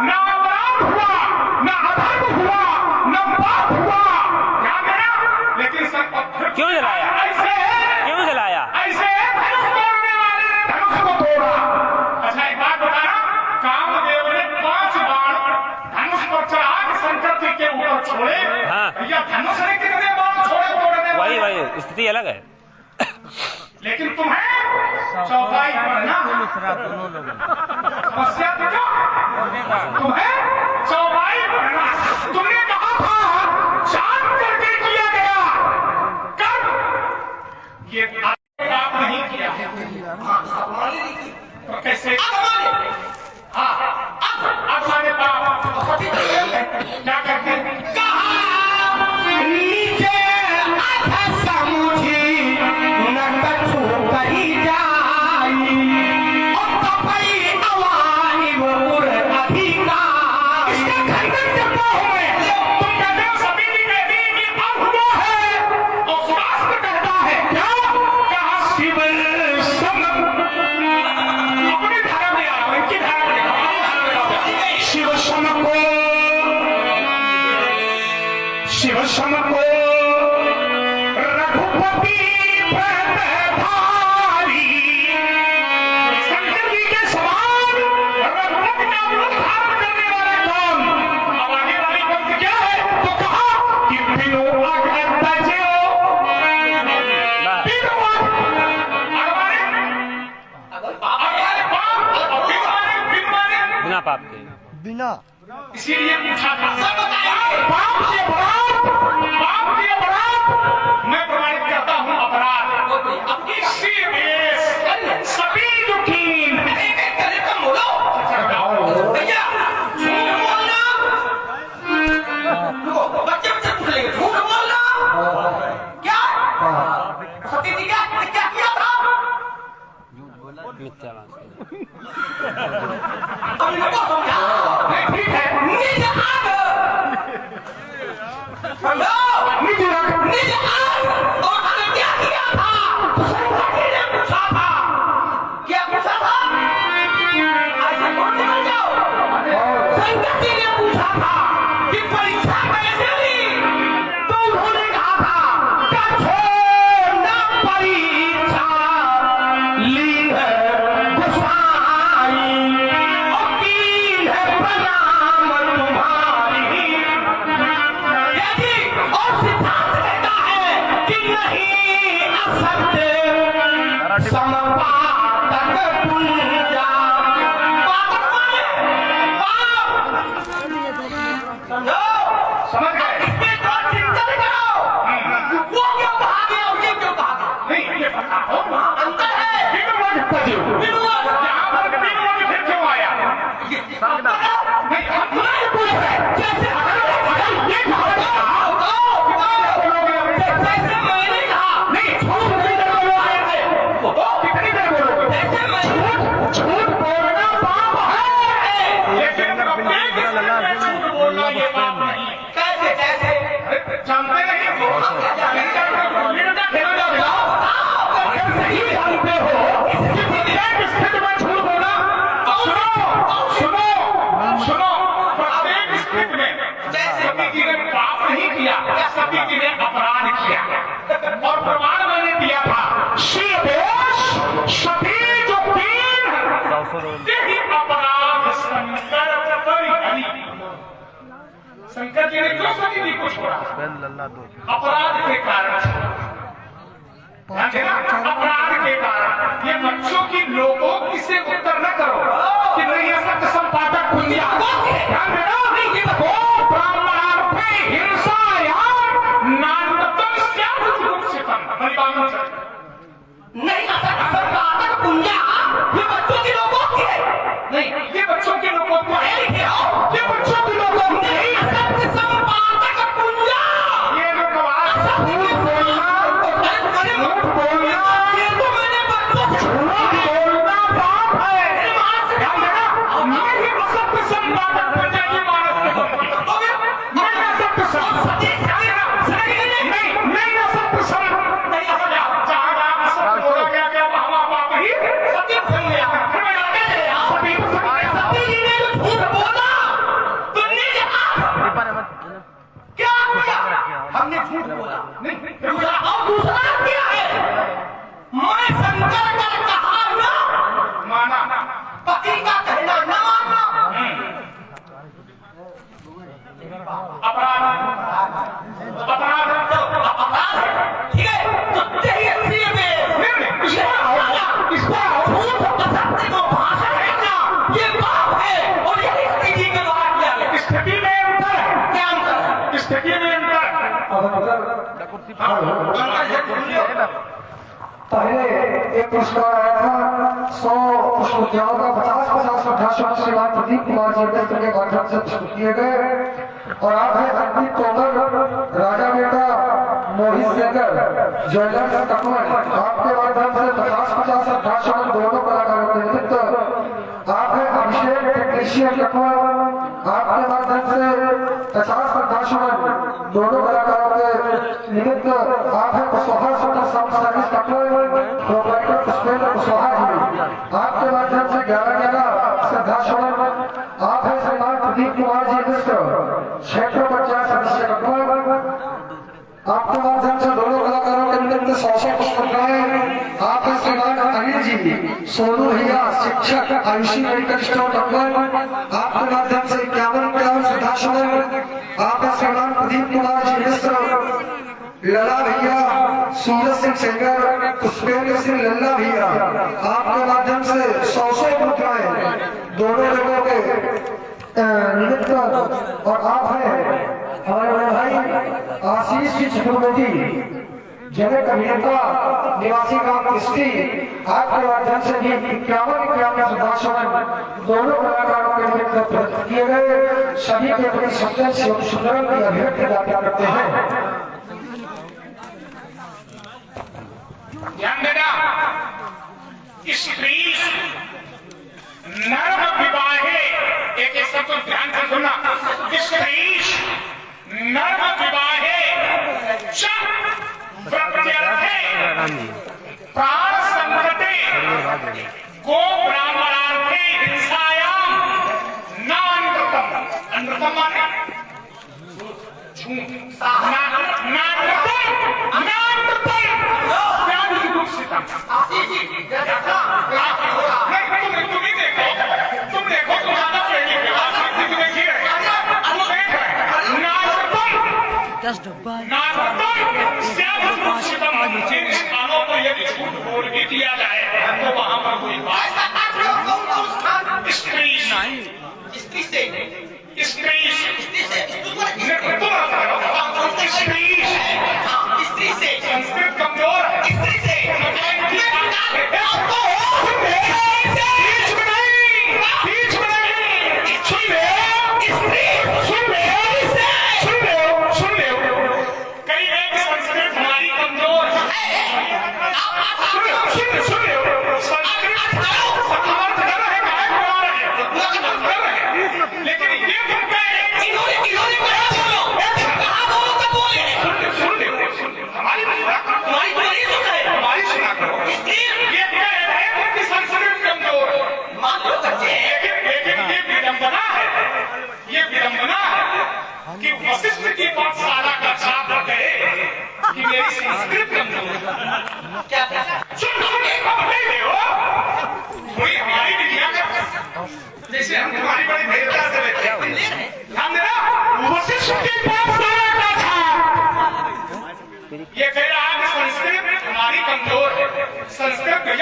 न अपराध हुआ, न अधर्म हुआ, न पाप हुआ। ध्यान देना। लेकिन क्यों जलाया? ऐसे क्यों जलाया? ऐसे धनुष तोड़ने वाले ने धनुष को तोड़ा। अच्छा एक बात बताना, कामदेव ने 5 बाण धनुष पर चढ़ा के शंकर जी के ऊपर छोड़े। हाँ। भैया धनुष ने कितने बाण छोड़े तोड़ने वाले? वही स्थिति अलग है। लेकिन तुम्हें चौपाई पढ़ना समस्या तो क्या? तुम्हें चौपाई पढ़ना। तुमने कहा था जान करके किया गया कर्म, ये आप नहीं किया। तो कैसे? हाँ, अब सारे पाप क्या करते? नीचे अध समुझी न कछु कही जाई, और तपई अवाई उर अधिकार। इसका खंडन करता हूं मैं। तुम कहते हो सभी की कहती है कि अब हुआ है, और शास्त्र कहता है क्या? कहा शिव सम। अपनी धारा में आ रहा हूं, इनकी धारा में आ। शिव सम को, शिव सम को रघुपति प्रधारी। शंकर जी के समान रघुपति का रूप धारण करने वाला कौन? अब आगे वाली पंक्ति क्या है? तो कहा कि बिनु अगत तजो, बिनु अगवारे पाप, बिनु माने बिना पाप के। इसीलिए पूछा था पाप के अपराध मैं प्रमाणित करता हूं अपराध। अब किसी सभी युकीन कम बोलो भैया, झूठ बोलना। रुको, बच्चे पूछ लेंगे, झूठ बोलना क्या? सती जी क्या किया था? मिथ्या बात। अब इनको समझा। ठीक है। निज आग, समझो, निज आग। और हमने क्या किया था? शंकर जी ने पूछा था, क्या पूछा था? ऐसे बोल के जाओ। शंकर जी ने पूछा था कि परीक्षा कैसे ली, तो उन्होंने कहा था कठोर न परीक्षा ली है गुस्साई, और की है प्रणाम तुम्हारी। यदि और सिद्धांत कहता है कि नहीं असत्य समपातक पुंजा। पातक माने पाप। समझो? समझ गए? इसमें जो चिंतन करो, वो क्यों कहा गया और ये क्यों कहा गया? नहीं ये पता हो, अंतर है। बिनु अगत बिनु अगत। यहाँ पर बिनु अगत फिर क्यों आया? नहीं हम नहीं पूछ रहे। जैसे ये कहा जैसे मैंने कहा, नहीं झूठ नहीं बोलोगे। कितनी देर बोलोगे? जैसे मैं झूठ बोलना पाप है, लेकिन झूठ बोलना ये पाप नहीं है। कैसे कैसे जानते नहीं हो? नहीं जानते हो? लिंडा खेलना दिलाओ। अगर नहीं जानते हो कि प्रत्येक स्थिति में झूठ बोला, सुनो सुनो सुनो, प्रत्येक स्थिति में जैसे सती जी ने पाप नहीं किया, सती जी ने अपराध किया। और प्रमाण मैंने दिया था, शी दोष सती यही अपराध शंकर पर हरि। शंकर जी ने क्यों सती जी को छोड़ा? अपराध के कारण। ध्यान देना, अपराध के कारण। ये बच्चों की लोगों किसे उत्तर न करो कि नहीं ये सत्य संपादक पुण्य। ध्यान देना, वो ब्राह्मणार्थे हिंसायाम नान्यतम स्यादुरुक्षितम। नहीं संपादक पुण्य ये बच्चों की लोगों की है। नहीं, ये बच्चों के लोगों को है, ये बच्चों के लोगों को नहीं। सत्य संपादक पुण्य ये लोग झूठ बोलना, झूठ बोलना, ये तो मैंने बच्चों से झूठ बोलना पाप है। ध्यान देना, मैं ही असत्य संपादक बन जाएगी मानस के मन में। मैं असत्य संपादक नहीं, मैं असत्य संपादक नहीं। जहाँ जहाँ असत्य बोला गया क्या वहाँ वहाँ ही सत्य बन गया। फिर मैं आगे गया, सभी को सती जी ने जो झूठ बोला तुमने क्या किया? हमने झूठ बोला दूसरा और दूसरा क्या है? मैं शंकर का कहा ना माना। पति का कहना न मानना अपराध, अपराध अपराध है। ठीक है, तो तेरी में झूठ असत्य को भाषण करना ये पाप है। और यही सती जी के द्वारा किया गया। स्थिति में अंतर है, क्या अंतर है? स्थिति में अंतर है। पहले एक पुरस्कार आया था 100 पुष्पोद्यानों का 50-50 श्रद्धाशुमन श्रीमान प्रदीप कुमार जी मित्र के माध्यम से पुष्प किए गए। और आप है अंकित तोमर, राजा बेटा मोहित सेकर, ज्वेलर्स कटवन, आपके माध्यम से 50-50 श्रद्धाशुमन दोनों कलाकारों के निमित्त। आप है अभिषेक टेक्नीशियन कटवन, आपके माध्यम से 50 श्रद्धाशुमन दोनों कलाकारों के निमित्त। आप है कुशवाहा सुपर साउंड सर्विस कटवन, प्रोपराइटर पुष्पेंद्र कुशवाहा जी, आपके माध्यम से 11 श्रद्धाशुमन। आप है श्रीमान प्रदीप कुमार जी मिश्र, क्षेत्र पंचायत सदस्य कटवन, आपके माध्यम से दोनों कलाकारों के निमित्त 100 पुष्पांजलि। आप है श्रीमान अनिल जी सोनू भैया, शिक्षक आयुषी मेडिकल स्टोर कटवन, आपके माध्यम से 51 श्रद्धाशुमन। आप है श्रीमान प्रदीप कुमार जी मिश्र, लला भैया, सूरज सिंह सेंगर, पुष्पेंद्र सिंह लल्ला भैया, आपके माध्यम से 100 मुद्राएं दोनों लोगों के निमित्त। और आप हैं हमारे बड़े भाई आशीष जी चतुर्वेदी, जनक अभिनेता निवासी गांव कृष्टि, आपके माध्यम से भी 51 श्रद्धाशुमन दोनों कलाकारों के निमित्त प्रस्तुत किए गए। सभी के प्रति सत्यम शिव सुंदरम की अभिव्यक्ति ज्ञापन करते हैं। ध्यान देना, स्त्री नर्म विवाहे, एक शब्द ध्यान से सुनना, स्त्री नर्म विवाहे च प्रत्यर्थे प्राण संकटे गो ब्राह्मणार्थे हिंसायाम नानृतम। अनृतम माने झूठ, आशीष जी तुम ही देखो, तुम देखो, तुम ज्यादा प्रेमी हो, आप देखिए नानृतम। जिन स्थानों पर यदि झूठ बोल भी दिया जाए तो वहां पर कोई बात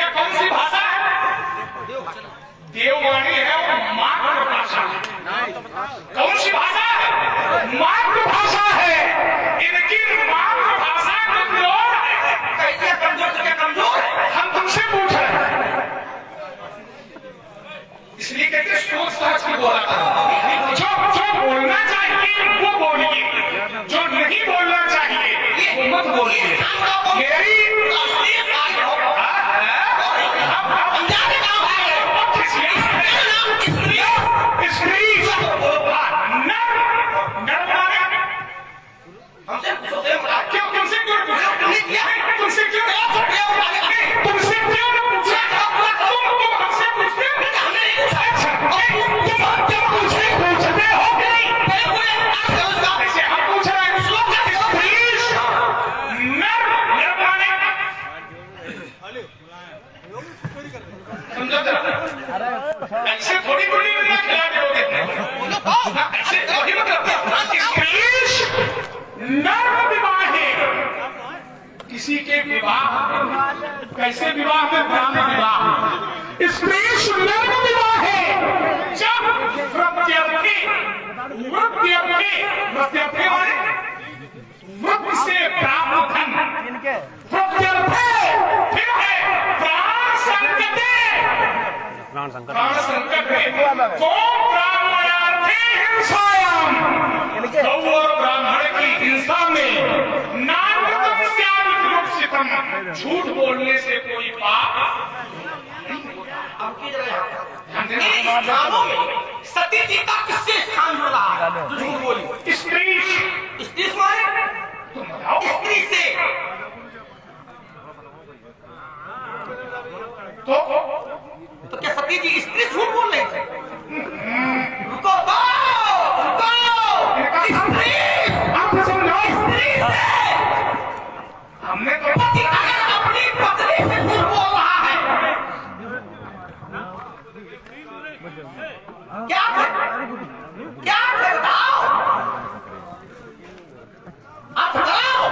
क्या कौन सी भाषा है? देववाणी है, वो मातृभाषा है। कौन सी भाषा है? मातृभाषा है। इनकी मातृभाषा कमजोर है। कैसे कमजोर तो क्या कमजोर है? हम तुमसे पूछ रहे हैं, इसलिए कहते हैं सोच समझ के बोला करो। जो बोलना चाहिए वो बोलिए, जो नहीं बोलना चाहिए वो मत बोलिए। मेरी ऐसे थोड़ी थोड़ी खिला दोगे, ऐसे थोड़ी नर्म विवाह है। किसी के विवाह कैसे विवाह में ब्राह्मण विवाह, स्त्रीश नर्म विवाह है। जब प्रत्यर्थी वृत्ति से प्राप्त धन प्रत्यर्थे फिर है प्राण संकट में तो ब्राह्मणार्थी हिंसायाम, गौ और ब्राह्मण की हिंसा में नाटकम स्यादिकृत्सितम, झूठ बोलने से कोई पाप अब की जगह सती जी का किससे स्थान हो रहा है? झूठ बोली। स्त्री माने तुम बताओ। स्त्री से तो क्या सती जी स्त्री झूठ बोल रही थे? रुको स्त्री, आप समझो, स्त्री से हमने तो पति अगर अपनी पत्नी से झूठ बोल रहा है, क्या बताओ? आप बताओ।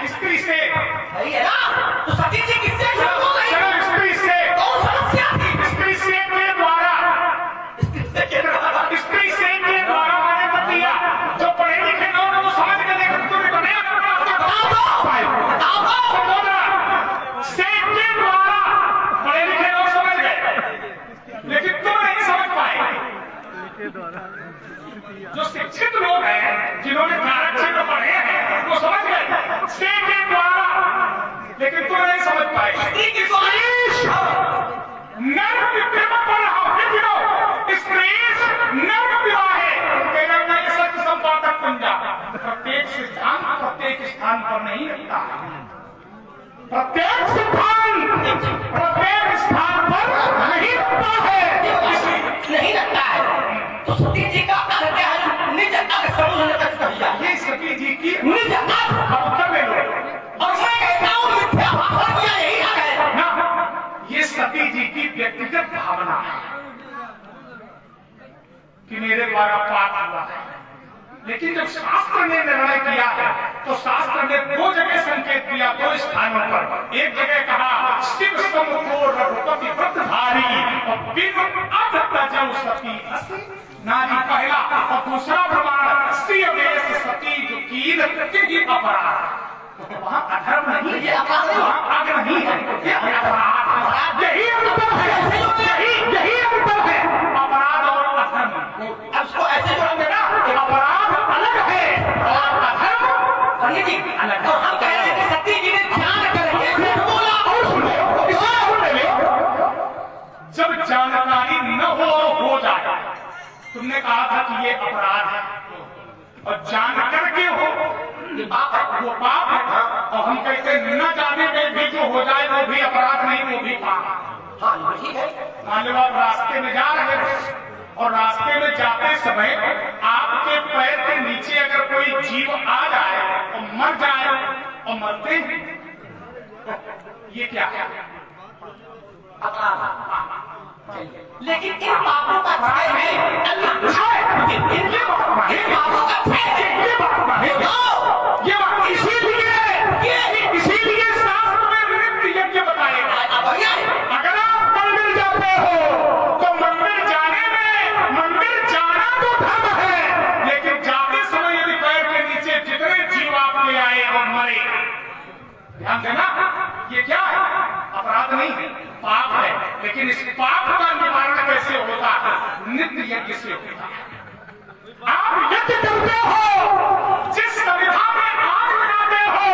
स्त्री से सही है ना? तो सती जी किससे झूठ बोल रही है? स्त्री से कौन समस्या थी? स्त्री से के द्वारा मैंने बतिया। जो पढ़े लिखे लोग वो समझ के लेकर तुम्हें बने से के द्वारा पढ़े लिखे लोग समझ गए, लेकिन तुम नहीं समझ पाए। जो शिक्षित लोग हैं, जिन्होंने कारक में पढ़े हैं, वो समझ गए से के द्वारा, लेकिन तुम नहीं समझ पाए। नर्म विवाह पढ़ रहा हूं, नर्म विवाह है। सत्य संपादक पंजाब प्रत्येक सिद्धांत प्रत्येक स्थान पर नहीं रहता है। प्रत्येक सिद्धांत प्रत्येक स्थान पर नहीं रहता है। नहीं लगता है तो सती जी का अर्थ क्या है? निज अर्थ समझने तक कहिया। ये सती जी की निज अर्थ वक्तव्य है। और मैं कहता हूँ मिथ्या भाषण किया यही है ना, ये सती जी की व्यक्तिगत भावना है कि मेरे द्वारा पाप हुआ है। लेकिन जब शास्त्र ने निर्णय किया है तो शास्त्र ने दो जगह संकेत दिया, दो स्थानों पर। एक जगह कहा शिव समूह रघुपति व्रतधारी और बिनु अध तजौ सती नारी, पहला। और दूसरा प्रमाण श्री वेश सती जो कीन की अपराध, वहाँ अधर्म नहीं है, वहाँ आग नहीं है, ये अपराध। यही अंतर है, यही अंतर है अपराध और अधर्म। अब इसको ऐसे जोड़ोगे ना, अपराध अलग है और अधर्म पंडित जी अलग। तो हम कह रहे हैं कि सती जी ने ध्यान करके बोला। और सुने, जब जानकारी न हो जाए, तुमने कहा था कि ये अपराध है, और जान करके हो ये पाप है, वो पाप है। और हम कहते न जाने में भी जो हो जाए वो भी अपराध नहीं, वो भी पाप। हाँ ठीक है। मान लो आप रास्ते में जा रहे हैं और रास्ते में जाते समय आपके पैर के नीचे अगर कोई जीव आ जाए और मर जाए और मरते हैं, ये क्या है? अपराध। लेकिन इन पापों का क्षय है अल्लाह। इनके पापों का क्षय है। इसीलिए शास्त्र में नृत्य यज्ञ बताएगा। लेकिन इस पाप का निवारण कैसे होता है? नित्य यज्ञ से होता है। आप यज्ञ करते हो, जिस संविधा में आग लगाते हो,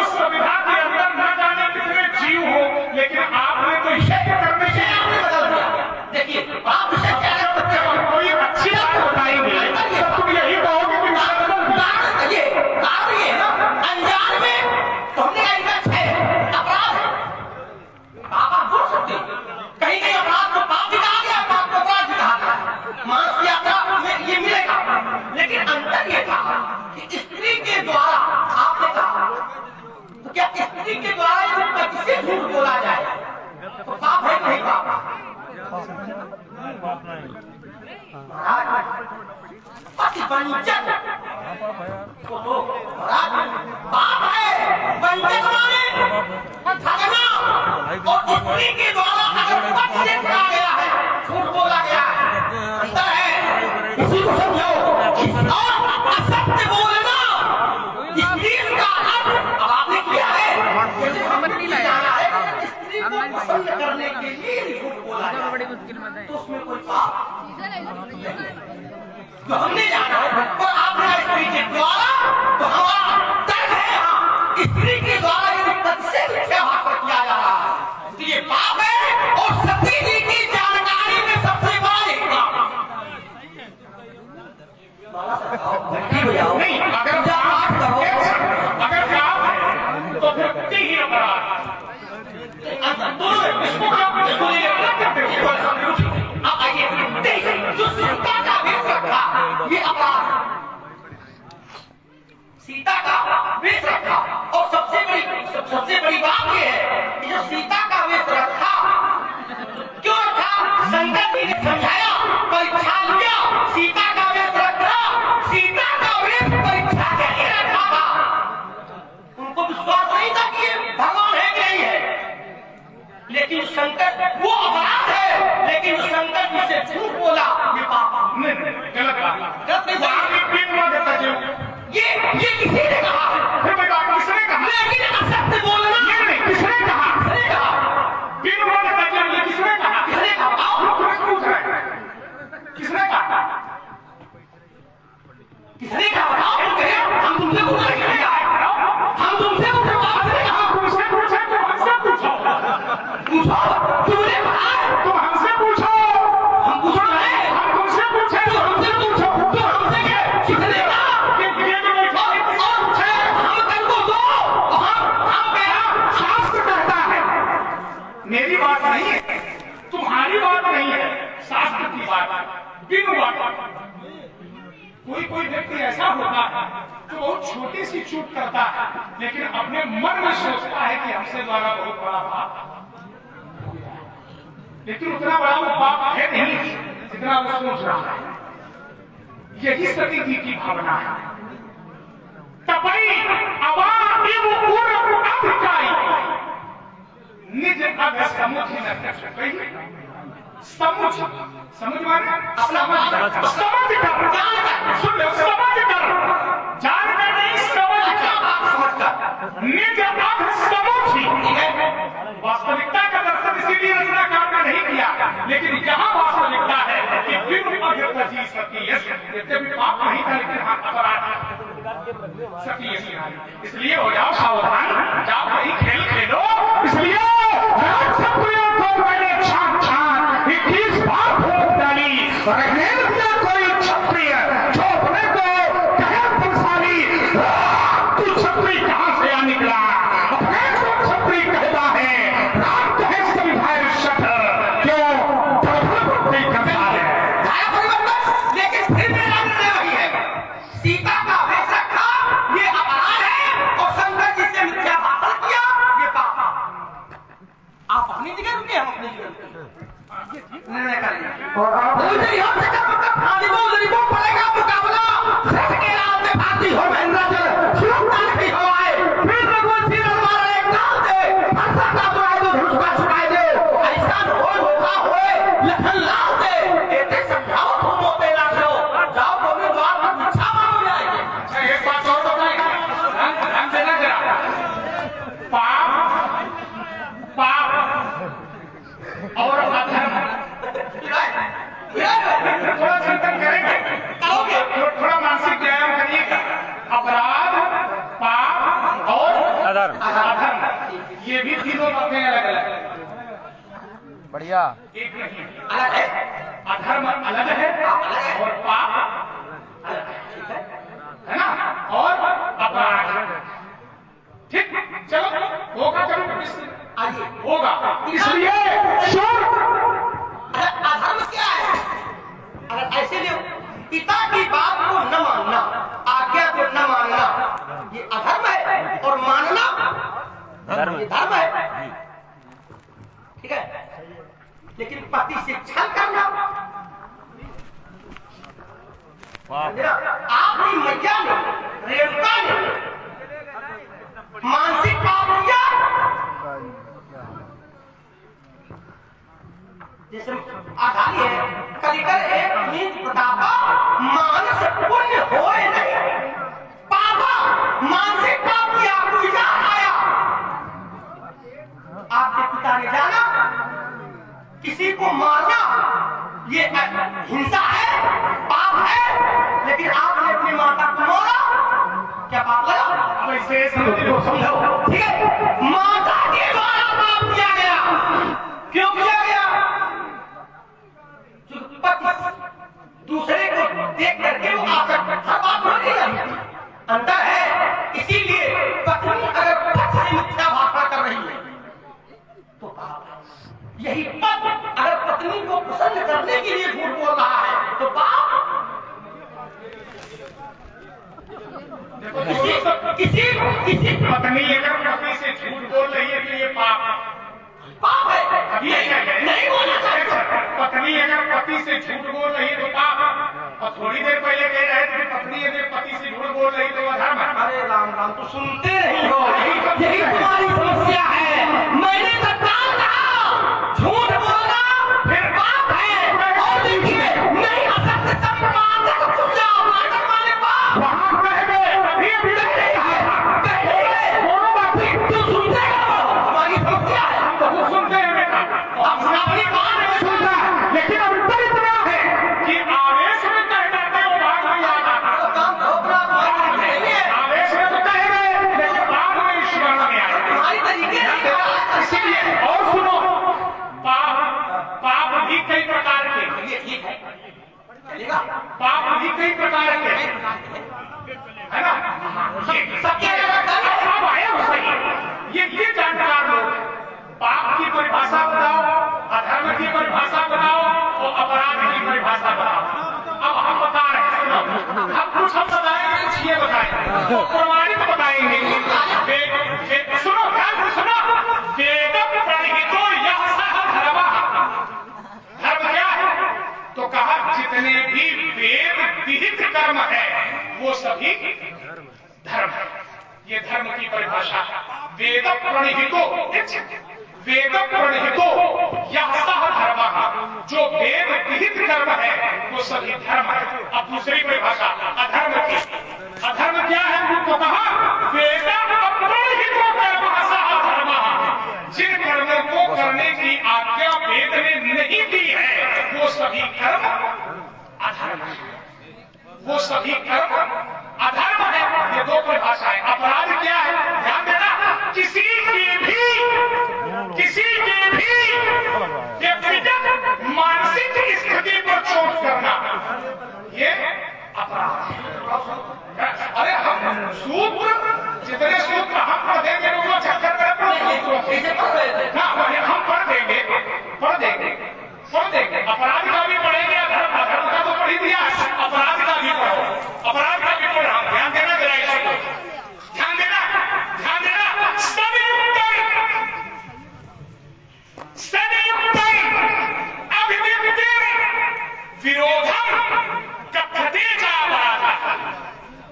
उस संविधा के अंदर न जाने कितने जीव हो, लेकिन आपने तो यज्ञ करने के लिए आपने बदल दिया। देखिए बाप से क्या है? जब हम कोई अच्छी बात बताएंगे तो तुम यही कहोगे कि कारण ये है ना, अनजान में तो हमने इनका है अपराध है। आप बोल सकते हैं कहीं नहीं अपराध को पाप भी कहा गया, पाप को अपराध भी कहा गया। मानस यात्रा में ये मिलेगा, लेकिन अंतर ये था कि स्त्री के द्वारा आपने कहा, तो क्या स्त्री के द्वारा यदि पति से झूठ बोला जाए तो पाप है नहीं पाप? पति वंचक तो पाप है, वंचक माने ठगना। और स्त्री के द्वारा अगर पति से ठगा गया है, झूठ बोला गया है, अंतर है, इसी को समझो। और असत्य बोलना स्त्री का अर्थ अब आपने किया है, यदि समझ नहीं लाया है, स्त्री को पसंद करने के लिए झूठ बोला जाए तो उसमें कोई पाप तो हमने जाना और आपने स्त्री के द्वारा, तो हमारा तर्क है यहाँ स्त्री के द्वारा यदि पति से व्यवहार किया जा रहा है तो ये पाप है। और सती जी की जानकारी में सबसे बड़ा एक पाप नहीं, अगर पाप है तो फिर पति ही अपराध। इसको अब आइए देखिए, जो सीता का वेश रखा ये अपराध, सीता का वेश रखा। और सबसे बड़ी बात ये है कि जो सीता का वेश रखा, क्यों रखा? शंकर जी ने समझाया, परीक्षा लिया, सीता का वेश रखा। सीता का वेश परीक्षा के लिए रखा था। उनको विश्वास नहीं था कि ये भगवान है कि नहीं है, लेकिन शंकर वो अपराध है, लेकिन शंकर जी से झूठ बोला ये पाप नहीं, गलत बात। गलत नहीं बात ये किसी ने कहा, फिर मैं बात किसने कहा? लेकिन असत्य बोलना ये नहीं, किसने कहा? किसने कहा? बिन वजह तजब ये किसने कहा? किसने कहा? आओ, पूछ रहे हैं। किसने कहा? किसने कहा? बताओ, हम कहें, हम तुमसे पूछ रहे हैं, हम तुमसे पूछ रहे हैं, आपने कहा तुमसे पूछे तो हमसे पूछो। पूछो, तुमने कहा तुम हमसे पूछो। हम पूछ रहे हैं, हम तुमसे पूछे तो हमसे पूछो। तो हमसे क्या? किसने कहा? शास्त्र कहता है, मेरी बात नहीं है, तुम्हारी बात नहीं है, शास्त्र की बात है। बिन बात कोई व्यक्ति ऐसा होता है जो बहुत छोटी सी चूक करता है, लेकिन अपने मन में सोचता है कि हमसे द्वारा बहुत बड़ा पाप, लेकिन उतना बड़ा वो पाप है नहीं जितना वो सोच रहा है। यही सती जी की भावना है। तपई अवादिव पूर्व अधिकारी निज अग समुझ न कर सकई। समझ माने अपना समझ कर, सुन लो, समझ कर, जान कर नहीं, समझ कर, निज अग समझ। वास्तविकता का दर्शन इसीलिए रचनाकार ने नहीं किया, लेकिन यहाँ वास्तविकता है कि बिन अग तजी सती, यद्यपि पाप नहीं था लेकिन हाँ अपराध सती, इसलिए हो जाओ सावधान, जाओ वही खेल खेलो। इसलिए मैंने छान 21 बार फूक डाली, रहने दिया कोई क्षत्रिय जो अपने को कहे बलशाली। तू क्षत्रिय कहां से आ निकला? अपने को क्षत्रिय कहता है, राम कहे समझाए शठ, क्यों प्रभुत्व करता है। लेकिन फिर मेरा निर्णय वही है, सीता का वेश रखा ये अपराध है, और शंकर जी से मिथ्या भाषण किया ये पाप। आप अपनी जगह रुके, हम अपनी जगह निर्णय करेंगे। और आप गरीबों पड़ेगा मुकाबला, सच के राम में भाती हो महेंद्र सुरक्षा की हवाएं, फिर रघुवंशी रणवार एक नाम दे, हंसा का दुआए दो, धनुष छुपाए दे, ऐसा होए होगा होए लखन लाल दे, ऐसे समझाओ तुम होते ना लो, जाओ बोले द्वार पर भिक्षा मांगो जाएंगे। अच्छा, एक बात और बताइए, ध्यान देना जरा। पाप और अधर्म। थोड़ा चिंतन करेंगे, थोड़ा मानसिक व्यायाम करिएगा। अपराध, पाप और अधर्म, ये भी तीनों बातें अलग अलग। बढ़िया। एक नहीं, अलग है। अधर्म अलग है और पाप अलग है ना, और अपराध। ठीक, चलो होगा, चलो आइए होगा। इसलिए अधर्म क्या है? अगर ऐसे ले, पिता की बात को न मानना, आज्ञा को न मानना, ये अधर्म है। और मानना ये धर्म है। ठीक है, लेकिन पति से छल करना, आपकी मैया ने, रेणुका ने मानसिक पाप किया। जैसे आधारी है, कलिकर एक नीच प्रतापा, मानस पुण्य होए नहीं पापा, मानसिक पाप किया, पूजा आया। आपके पिता ने जाना किसी को मारना ये हिंसा है, पाप है, लेकिन आपने अपनी माता को मारा, क्या पाप लगा? वैसे समझो, ठीक है, माता के द्वारा पाप किया गया। क्यों किया गया? दूसरे को देख करके वो आसक्त, हर बात नहीं है, अंतर है। इसीलिए पत्नी अगर पद से मिथ्या भाषा कर रही है तो पाप है। यही पद अगर पत्नी को प्रसन्न करने के लिए झूठ बोल रहा है तो पाप। किसी पत्नी अगर पति से झूठ बोल रही है तो ये पाप है, ये नहीं बोलना चाहिए। पत्नी अगर पति से झूठ बोल रही है तो पाप। और थोड़ी देर पहले कह रहे थे पत्नी अगर पति से झूठ बोल रही तो अधर्म है। अरे राम राम, तो सुनते नहीं हो, यही तुम्हारी समस्या है। मैंने तो कहा झूठ बोलना फिर पाप है। और देखिए, नहीं असत्य संवाद को तुम जाओ, नाटक वाले पाप वहां कह गए, अभी अभी कह रही है, दोनों बातें तुम सुनते हो, हमारी समस्या है। तो सुनते हैं बेटा, हम अपनी बात नहीं सुनता, लेकिन अंतर इतना है कि आवेश में कह जाते हो, बाद में याद आता। आवेश में तो कह गए, लेकिन बाद में स्मरण में आया। तुम्हारी तरीके इसीलिए और सुनो, पाप भी कई प्रकार के, ठीक है, चलेगा। पाप भी कई प्रकार के है ना। सबके अलग अब आया हो सही, ये जानकार लोग पाप की परिभाषा बताओ, अधर्म की परिभाषा बताओ और अपराध की परिभाषा बताओ। अब हम बता रहे हैं, सुनो, हम कुछ हम बताएंगे, ये बताएंगे तो प्रमाणित बताएंगे। सुनो, ध्यान से सुनो, वेद प्रणहितो यः सः धर्मः। धर्म क्या है? तो कहा जितने भी वेद विहित कर्म है वो सभी धर्म है। ये धर्म की परिभाषा, वेद प्रणहितो, वेद प्रणहितो यः सः धर्मः, जो वेद विहित कर्म है वो सभी धर्म है। अब दूसरी परिभाषा अधर्म की। अधर्म क्या है? तो कहा वेद अप्रणहितो कर्मः सः धर्मः, जिन कर्मों को करने की आज्ञा वेद ने नहीं दी है वो सभी कर्म अधर्म है। वो सभी कर्म अधर्म है। ये दो परिभाषाएं। अपराध क्या है? ध्यान देना, किसी की भी व्यक्तिगत मानसिक स्थिति पर चोट करना, ये अपराध है। अरे हम सूत्र, जितने सूत्र हम पढ़ देंगे वो चक्कर में हम पढ़ देंगे। अपराध का भी पढ़ेंगे, अधर्म का तो पढ़ ही दिया है, अपराध का भी पढ़ो, अपराध का भी पढ़ो। ध्यान देना जरा, इसको ध्यान देना।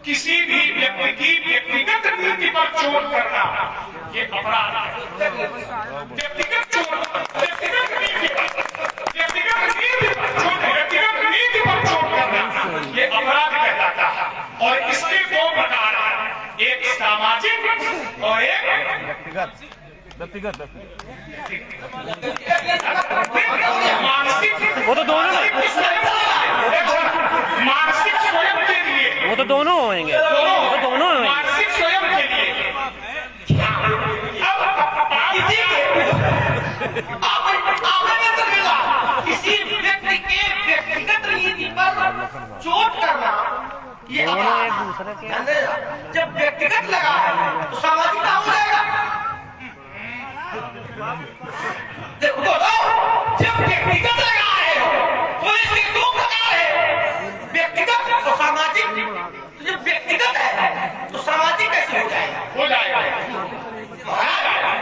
किसी भी व्यक्ति की व्यक्तिगत नीति पर चोट करना ये अपराध है। व्यक्तिगत चोट, व्यक्तिगत नीति पर चोट करना ये अपराध कहलाता है। और इसके दो प्रकार हैं, एक सामाजिक और एक मानसिक वो तो दोनों ना, मानसिक स्वयं के लिए, वो तो दोनों होंगे, वो तो दोनों होंगे। मानसिक स्वयं के लिए। अब किसी व्यक्ति के व्यक्तिगत नीति पर चोट करना, ये दोनों एक दूसरे के जब व्यक्तिगत लगा है तो सामाजिक काम हो जाएगा। देखो जब व्यक्तिगत लगा है, पुलिस के दो प्रकार है, व्यक्तिगत और सामाजिक। तो जब व्यक्तिगत है तो सामाजिक कैसे हो जाएगा? हो जाएगा।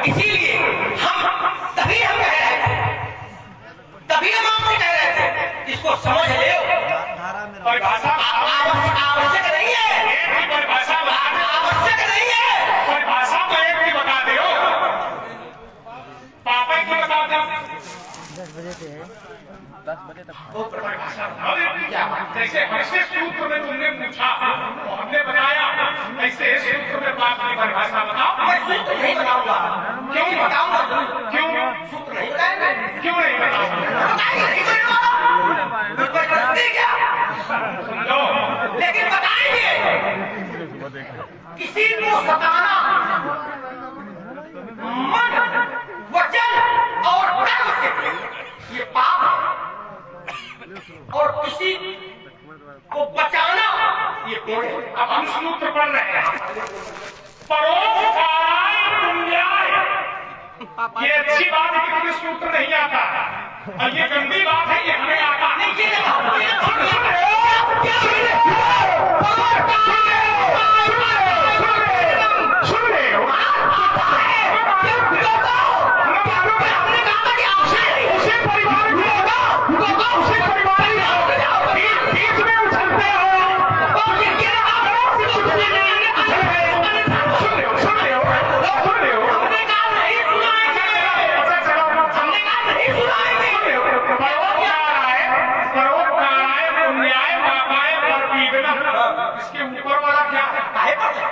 इसीलिए हम तभी हम कह रहे थे, तभी हम आपसे कह रहे थे, इसको समझ ले। परिभाषा आवश्यक नहीं है, परिभाषा आवश्यक नहीं है। परिभाषा तो एक भी बता दो, पापा की बता दो। 10 बजे से 10 बजे तक। वो परिभाषा जैसे ऐसे सूत्र में तुमने पूछा तो हमने बताया, ऐसे सूत्र में बात की परिभाषा बताओ। मैं सूत्र नहीं बताऊंगा। क्यों बताऊंगा? क्यों सूत्र नहीं बताएंगे। क्यों नहीं बताओगे? क्या? लो, लेकिन बताएंगे। किसी को सताना मन, वचन और कर्म से ये पाप है, और किसी को बचाना ये पुण्य है। अब हम सूत्र पढ़ रहे हैं। परोपकाराय पुण्याय, ये अच्छी बात है कि तुम्हें सूत्र नहीं आता, और ये गंदी बात है कि हमें आता नहीं। ये देखो, सुन रहे हो? उसे परिवार बीच में उछलते हो। सुन रहे हो? हमने कहा नहीं सुनाएंगे। अच्छा चलो, हमने कहा नहीं सुनाएंगे। परोपकाराय पुण्याय पापाय परपीडनम्। इसके ऊपर वाला क्या है? काहे पर है?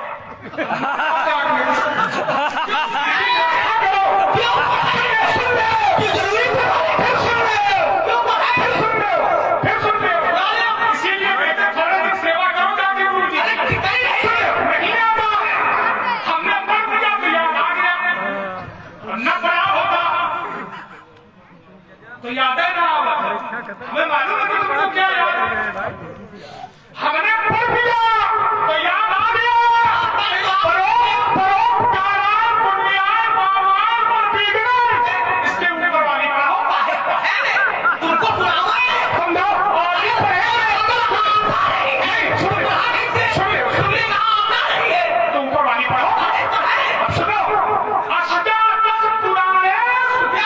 इसीलिए बेटे थोड़े दिन सेवा करो जाके गुरु जी। नहीं आता, हमने पढ़ दिया तो याद आ गया, न पढ़ा होता तो याद है ना आवा। हमें मालूम है कि तुमको क्या याद है। हमने पढ़ दिया तो याद आ गया। परोपकाराय पुण्याय पापाय परपीडनम्। इसके ऊपर वाली पढ़ाओ। तुमको सुनाऊंगा। समझो। और ये तो ऊपर वाली पढ़ो। अब सुनो, अष्टादश पुराणे सुनो,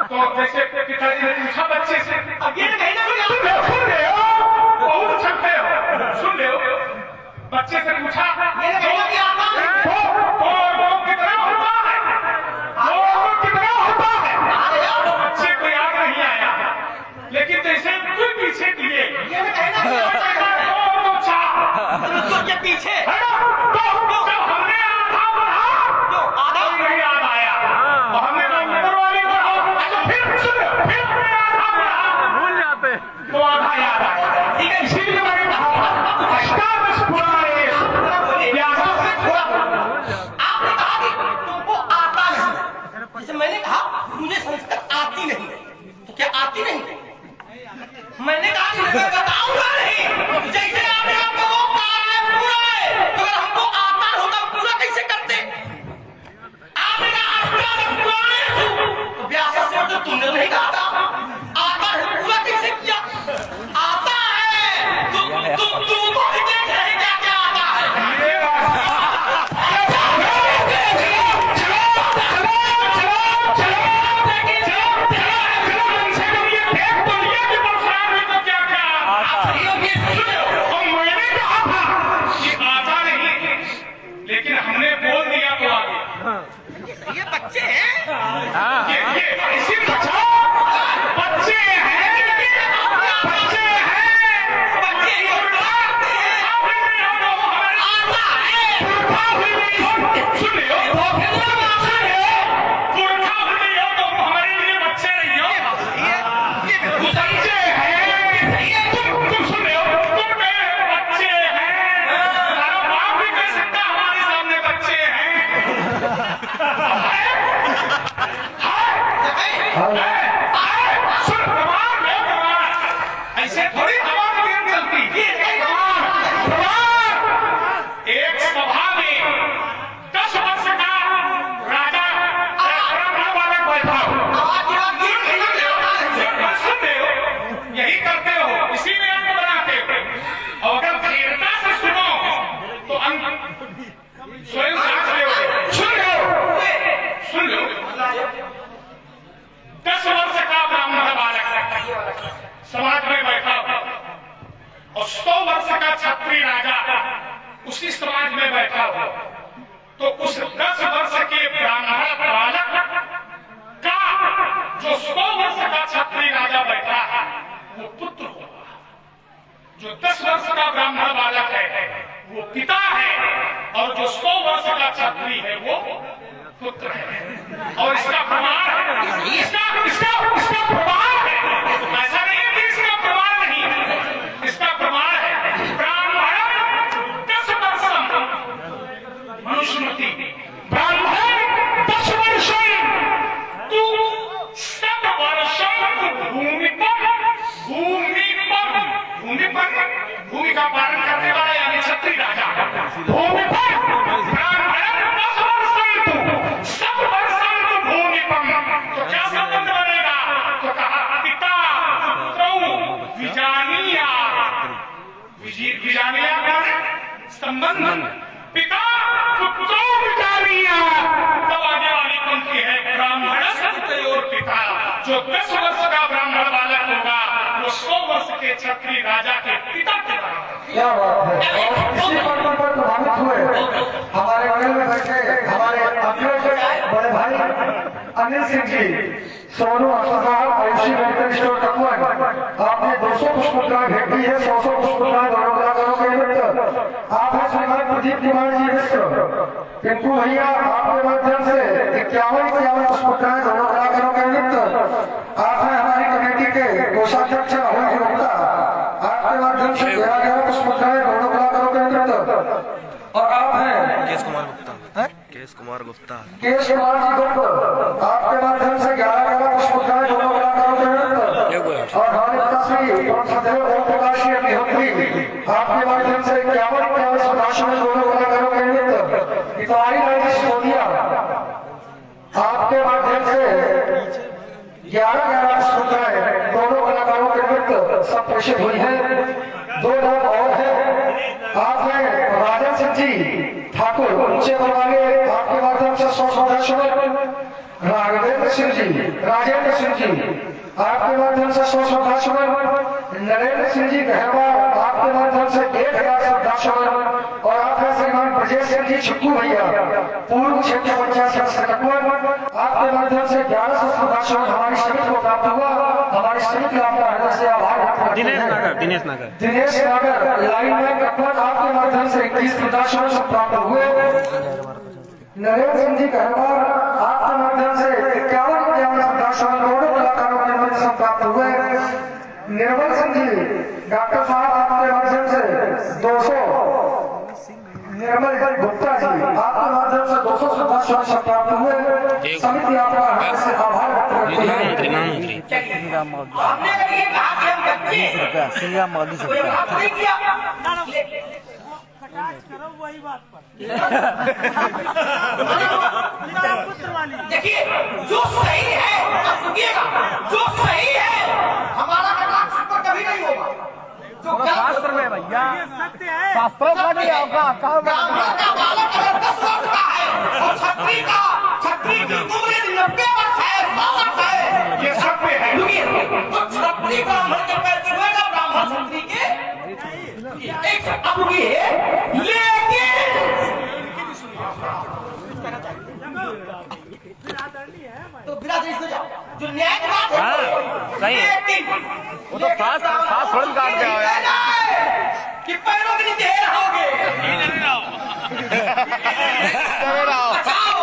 तो जैसे पिताजी ने पूछा बच्चे से, अब ये नहीं ना सुन रहे हो, बहुत उछलते हो, सुन रहे हो, बच्चे से पूछा ये नहीं ना कि आता है। वो कितना होता है, वो कितना होता है। तो बच्चे को याद नहीं आया, लेकिन जैसे कोई पीछे किए ये नहीं ना कि आता है। तो चाह रुको के पीछे है ना, तो जब हमने आधा पढ़ा जो आधा तो नहीं याद आया, तो हमने कहा ऊपर वाली पढ़ो। फिर सुनो, फिर हमने आधा पढ़ा भूल जाते। तो आधा याद आया। ठीक है। इसीलिए मैंने कहा अष्टादश पुराणे व्यासों से थोड़ा आपने कहा कि तुमको आता नहीं। जैसे मैंने कहा मुझे संस्कृत आती नहीं है, तो क्या आती नहीं है? मैंने कहा कि मैं बताऊंगा नहीं। जैसे आपने आपको वो कहा है पूरा है, तो अगर हमको आता होता पूरा कैसे करते? आपने कहा अष्टादश पुराणे तो व्यास से तो तुमने तो नहीं कहा था। आता है पूरा कैसे किया? आता है तुमको हमने बोल दिया तो आ गया। ये बच्चे हैं। ये ऐसी बच्चे हैं, बच्चे ऐसे थोड़ी तमाम गेम चलती। एक सभा में 10 वर्ष का राजा बालक बैठा हो, सुनते हो, यही करते हो, इसी में अंक बनाते हो। और अगर धीरता से सुनो तो अंक स्वयं जांच लो। सुन लो 10 वर्ष का ब्राह्मण बालक समाज में बैठा और 100 वर्ष का क्षत्रिय राजा उसी समाज में बैठा हो, तो उस 10 वर्ष के ब्राह्मण बालक का जो 100 वर्ष का क्षत्रिय राजा बैठा है वो पुत्र होगा। जो 10 वर्ष का ब्राह्मण बालक है वो पिता है, और जो 100 वर्ष का क्षत्रिय है वो पुत्र है। और इसका प्रमाण है, इसका प्रमाण है, ऐसा नहीं है कि इसका प्रमाण नहीं, इसका प्रमाण है। ब्राह्मण 10 वर्ष मनुष्यमती, ब्राह्मण 10 वर्ष तू 7 वर्ष भूमि का पालन करने वाला यानी क्षत्रिय राजा भूमि पर, ब्राह्मण 10 वर्ष तू 7 वर्ष भूमि पर, तो क्या संबंध बनेगा? तो कहा पिता पुत्रौ विजानीया, विजानीया का संबंध, पिता पुत्रौ विजानीया। तब आगे वाली पंक्ति है ब्राह्मण सत्योर पिता। जो 10 वर्ष का ब्राह्मण बालक होगा वो 100 वर्ष के क्षत्रिय राजा के पिता के बराबर। क्या बात है। और इसी पर प्रभावित हुए हमारे बगल में बैठे हमारे अपने बड़े भाई अनिल सिंह जी, सोनू अस्पताल आयुषी मेडिकल स्टोर ककुवन, आपने 200 पुष्पमुद्राएं भेंट दी है। 100 पुष्पमुद्राएं दोनों कलाकारों के मित्र। आप है श्रीमान प्रदीप कुमार जी मिश्र, पिंकू भैया आपके माध्यम से 51 पुष्पमुद्राएं दोनों कलाकारों के मित्र। आप है हमारी कमेटी के कोषाध्यक्ष राहुल गुप्ता, आपके माध्यम से 11 पुष्पमुद्राएं दोनों कलाकारों के मित्र। और आप हैं केश कुमार गुप्ता, केश कुमार जी गुप्ता, आपके माध्यम से 11 पुष्पमुद्राएं दोनों कलाकारों के मित्र। और हमारे पिताश्री सदैव ओम प्रकाश जी अग्निहोत्री, आपके माध्यम से 51 सुभाषण दोनों कलाकारों के मित्र। इतवारी राजेश सोनिया, आपके माध्यम से 11 पुष्पमुद्राएं दोनों कलाकारों के मित्र सब प्रेषित हुई है। 2 लोग और हैं। आप हैं राजन सिंह जी ठाकुर ऊंचे बरवाले, आपके माध्यम से 100 राघवेंद्र सिंह जी, राजेंद्र सिंह जी, आपके माध्यम से 100 नरेंद्र सिंह जी गहरवाल, आपके माध्यम से 1000 और आप हैं श्रीमान ब्रजेश सिंह जी छिक्कू भैया, पूर्व क्षेत्र पंचायत सदस्य ककुवन, आपके माध्यम से 1100 हमारी समिति को प्राप्त हुआ। हमारी समिति आपका हृदय से आभार व्यक्त करती है। दिनेश नागर लाइन में ककुवन, आपके माध्यम से 21 प्रकाशन प्राप्त हुए। नरेंद्र सिंह जी गहरवाल, आपके माध्यम से 51 प्रकाशन दोनों कलाकारों के मध्य से प्राप्त हुए। निर्मल सिंह जी डॉक्टर साहब, आपके माध्यम से 200। निर्मल गुप्ता जी, आपके माध्यम से 200 प्रकाशन प्राप्त हुए। समिति आपका हृदय से आभार व्यक्त करती है। हमने ये कहा कि हम बच्चे श्रीराम मोदी कोई बात नहीं किया। वही बात पर देखिए जो सही है रुकिएगा, जो सही है हमारा कटाक्ष पर कभी नहीं होगा। जो शास्त्र में भैया सत्य है, शास्त्रों का नहीं होगा। ब्राह्मण का बालक अगर 10 वर्ष का है और क्षत्रिय की उम्र 90 वर्ष है, 100 वर्ष है, ये सत्य है। रुकिए, तो क्षत्रिय ब्राह्मण के पैर छुएगा, ब्राह्मण क्षत्रिय के एक अब रुकिए, लेकिन तो बिरादरी से जाओ, जो न्याय की बात है हाँ, सही है। लेकिन वो तो सांस थोड़ी काट दिया हो यार। कि पैरों के नीचे रहोगे। बचाओ।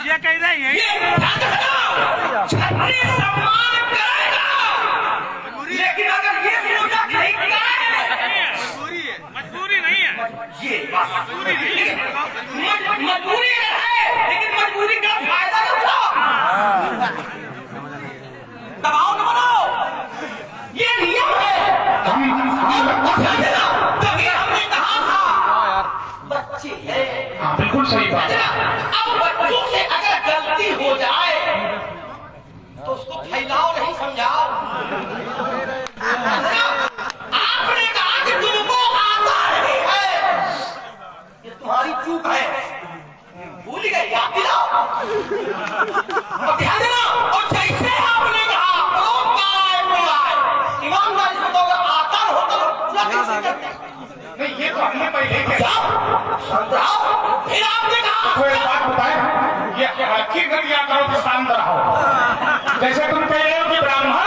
ये कह रही है ये छतरी सम्मान करेगा, लेकिन अगर ये सोचा कि नहीं करेगा, मजबूरी नहीं है ये बात मजबूरी है, लेकिन मजबूरी का फायदा न उठाओ, दबाव न बनाओ, ये नियम है। तभी हमने कहा था बच्चे हैं। बिल्कुल सही बात है। अब बच्चों से अगर गलती हो जाए तो उसको फैलाओ नहीं समझाओ। आपने कहा कि तुमको आता नहीं है, ये तुम्हारी चूक है, भूल गए, याद दिलाओ और ध्यान देना। और जैसे आपने कहा ईमानदारी से तो अगर आता हो तो पूरा कैसे करते? नहीं, ये तो हमने पहले कहा। जाओ, समझाओ। फिर आपने कहा आपको एक बात बताएं, ये हकीकत दिया करो तो शांत रहो। जैसे तुम कह रहे हो कि ब्राह्मण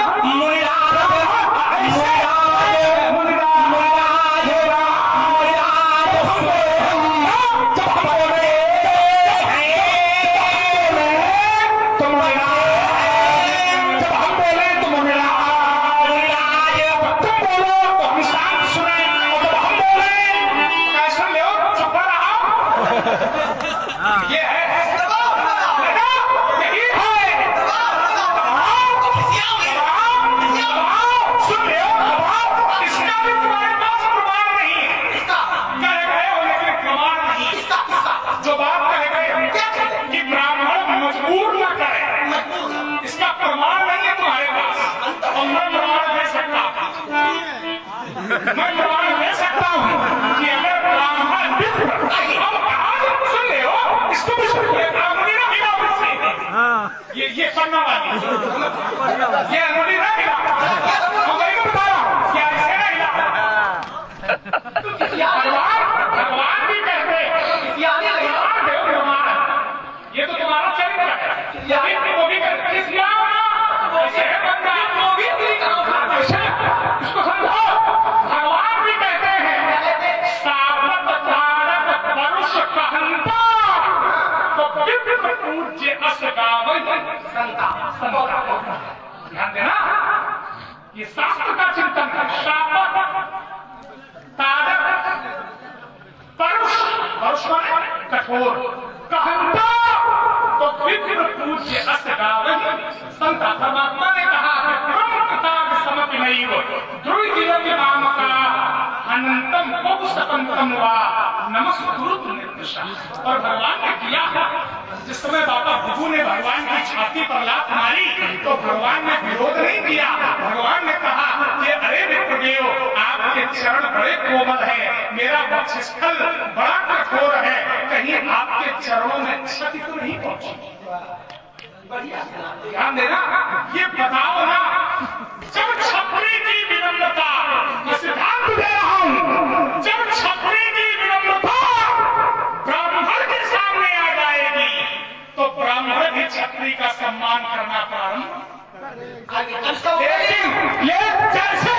मैं प्रमाण दे सकता हूँ कि अगर ब्राह्मण सुन ले हो इसको भी सुन ले। ये पढ़ना वाली ये अनुमति ना मिला, मैं को बता रहा हूँ क्या ऐसे नहीं मिला। भगवान भी कहते ये तो तुम्हारा चरित्र है, वो भी कहते ऐसे है बंदा, वो भी ऐसे इसको समझो। भगवान भी कहते हैं सावत धारक परुष कहंता तो विप्र पूज्य अस गावई संता। ध्यान देना, ये शास्त्र का चिंतन है। सावत तारक परुष, परुष माने कठोर, कहंता तो विप्र पूज्य अस गावई संता। परमात्मा ने कहा समझ नहीं हो द्रुहियों नाम का अनंतम पौषकंतम वा नमस्कुरुत निर्दिशा। और भगवान ने किया, जिस समय बाबा भृगु ने भगवान की छाती पर लात मारी तो भगवान ने विरोध नहीं किया। भगवान ने कहा कि अरे विप्रदेव, आपके चरण बड़े कोमल है, मेरा वक्षस्थल बड़ा कठोर है, कहीं आपके चरणों में क्षति तो नहीं पहुंची। ध्यान देना, ये बताओ ना, जब छपरी की विनम्रता, मैं सिद्धांत दे रहा हूं, जब छपरी की विनम्रता ब्राह्मण के सामने आ जाएगी तो ब्राह्मण भी छपरी का सम्मान करना प्रारंभ। लेकिन ये जैसे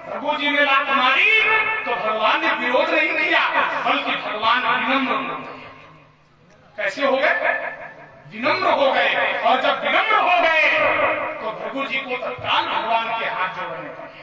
प्रभु जी ने लात मारी तो भगवान ने विरोध नहीं किया, बल्कि भगवान विनम्र कैसे हो गए? विनम्र हो गए। और जब विनम्र हो गए तो भृगु जी को तत्काल भगवान के हाथ जोड़ने पड़े।